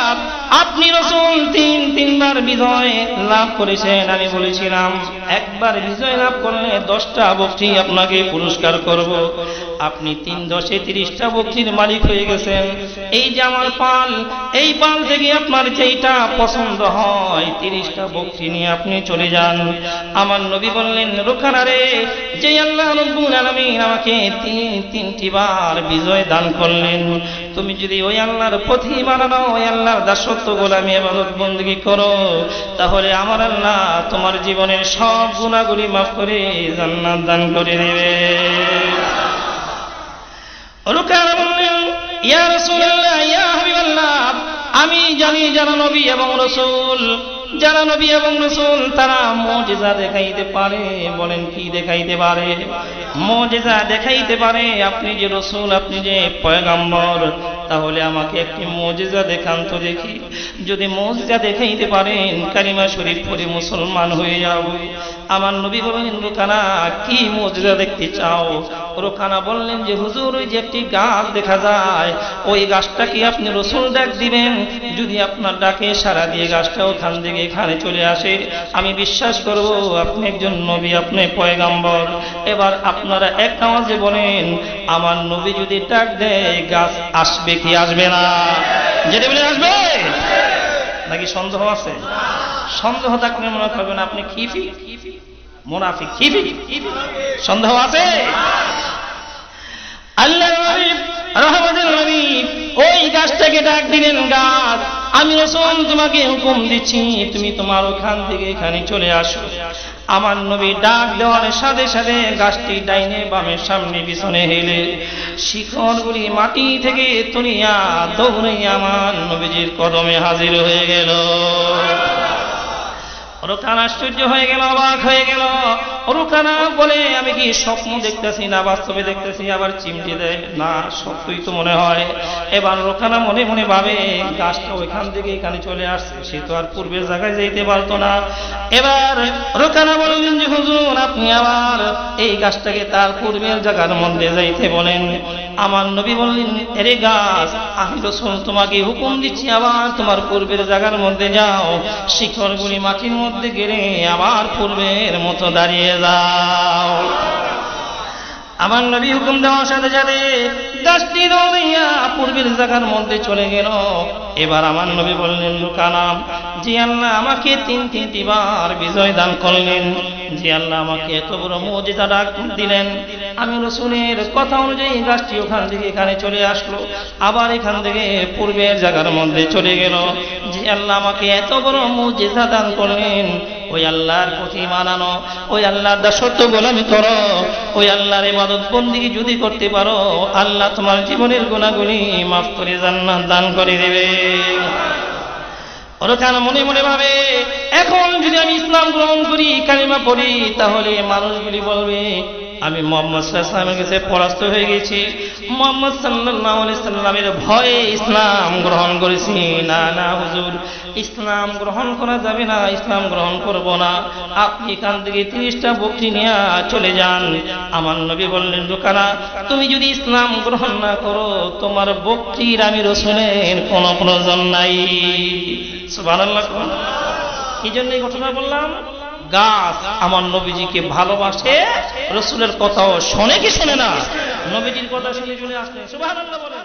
আপনি রাসূল তিনবার বিজয় লাভ করেছেন। আমি বলেছিলাম একবার বিজয় লাভ করলে 10টা বকরি আপনাকে পুরস্কার করব। আপনি 3 10 30টা বকরির মালিক হয়ে গেছেন। এই যে আমার পাল, এই পাল থেকে আপনার যেইটা পছন্দ হয় 30টা বকরি নিয়ে আপনি চলে যান। আমার নবী বললেন, রুকানা রে, যে আল্লাহ রাব্বুল আলামিন আমাকে তিনটি বার বিজয় দান করলেন, তুমি যদি ওই আল্লাহর পথে মানো, ওই আল্লাহর দাসত্ব গোলামি ইবাদত বندگی করো, তাহলে আমার আল্লাহ তোমার জীবনের সব গুনাহগুলি মাফ করে জান্নাত দান করে দেবে। রুকানা বললেন, ইয়া রাসূলুল্লাহ, ইয়া হাবিবাল্লাহ, আমি জানি যারা নবী এবং রাসূল, যারা নবী এবং রাসূল তারা মুজিজা দেখাইতে পারে। বলেন কি দেখাইতে পারে? মুজিজা দেখাইতে পারে। আপনি যে রাসূল, আপনি যে পয়গম্বর, তাহলে আমাকে একটি মুজিজা দেখান তো দেখি। যদি মুজিজা দেখাইতে পারেন, কালিমা শরীফ পড়ে মুসলমান হয়ে যাব। আমার নবী বললেন, রুকানা কি মুজিজা দেখতে চাও? রুকানা বললেন যে হুজুর, ওই যে একটি গাছ দেখা যায়, ওই গাছটা কি আপনি রাসূল ডাক দিবেন? যদি আপনার ডাকে সাড়া দিয়ে গাছটা ওখান থেকে এখানে চলে আসে, আমি বিশ্বাস করব আপনি একজন নবী, আপনি পয়গম্বর। এবার আপনারা এক আওয়াজে বলেন, আমার নবী যদি ডাক দেয় গাছ আসবে কি আসবে না? যেটা বলে আসবে, নাকি সন্দেহ আছে? সন্দেহ থাকলে মনে করবেন আপনি খিফি, মুনাফিক, খিফি। সন্দেহ আছে? আল্লাহর নবী রহমতের নবী ওই গাছটাকে ডাক দিলেন, গাছ আমি রাসূল তোমাকে হুকুম দিচ্ছি, তুমি তোমার ওখান থেকে এখানে চলে আসো। আমার নবী ডাক দেওয়ার সাথে সাথে গাছটি ডাইনে বামে সামনে পিছনে হেলে শিকড়গুলি মাটি থেকে তুলিয়া দৌড়াইয়া আমার নবীজির কদমে হাজির হয়ে গেল। রুকানা আশ্চর্য হয়ে গেল, অবাক হয়ে গেল। রুকানা বলে, আমি কি স্বপ্ন দেখতেছি না বাস্তবে দেখতেছি? আবার চিমটি দেয়, না সত্যই তো মনে হয়। এবার রুকানা মনে মনে ভাবে, গাছটা ওইখান থেকে এখানে চলে আসছে, সে তো আর পূর্বের জায়গায় যাইতে পারতো না। এবার রুকানা বললেন যে হুজুর, আপনি আবার এই গাছটাকে তার পূর্বের জায়গার মধ্যে যাইতে বলেন। আমার নবী বললেন, এরে গাছ, আমি রাসূল তোমাকে হুকুম দিচ্ছি, আবার তোমার পূর্বের জায়গার মধ্যে যাও, শিকড়গুলি মাটির মধ্যে গেলে আবার পূর্বের মতো দাঁড়িয়ে যাও। আমার নবী হুকুম দেওয়ার সাথে সাথে গাছটি দৌড়াইয়া পূর্বের জায়গার মধ্যে চলে গেল। এবার আমার নবী বললেন, রুকানা, যে আল্লাহ আমাকে তিনটি বার বিজয় দান করলেন, যে আল্লাহ আমাকে এত বড় মুজিজা ডাক দিলেন, আমি রাসূলের কথা অনুযায়ী গাছটি ওখান থেকে এখানে চলে আসলো, আবার এখান থেকে পূর্বের জায়গার মধ্যে চলে গেল। যে আল্লাহ আমাকে এত বড় মুজিজা দান করলেন, ওই আল্লাহর প্রতি মানানো, ওই আল্লাহর দাসত্ব গোলামি করো, ওই আল্লাহর ইবাদত বندگی যদি করতে পারো, আল্লাহ তোমার জীবনের গুনাহগুলি মাফ করে জান্নাত দান করে দেবে। রুকানা মনে মনে ভাবে, এখন যদি আমি ইসলাম গ্রহণ করি, কালিমা পড়ি, তাহলে মানুষগুলি বলবে আমি মুহাম্মদ সাল্লাল্লাহু আলাইহি ওয়াসাল্লামের কাছে পরাস্ত হয়ে গেছি, মুহাম্মদ সাল্লাল্লাহু আলাইহি ওয়াসাল্লামের ভয়ে ইসলাম গ্রহণ করেছি। না না হুজুর, ইসলাম গ্রহণ করা যাবে না, ইসলাম গ্রহণ করব না, আপনি এখান থেকে 30টা বকরি নিয়ে চলে যান। আমার নবী বললেন, রুকানা, তুমি যদি ইসলাম গ্রহণ না করো, তোমার বকরির আমি রাসূলের কোনো প্রয়োজন নাই। সুবহানাল্লাহ। এই জন্য এই ঘটনা বললাম, গাছ আমার নবীজিকে ভালোবাসে, রাসূলের কথাও শোনে কি শোনে না? নবীজির কথা শুনে চলে আসলে সুবহানাল্লাহ বলে।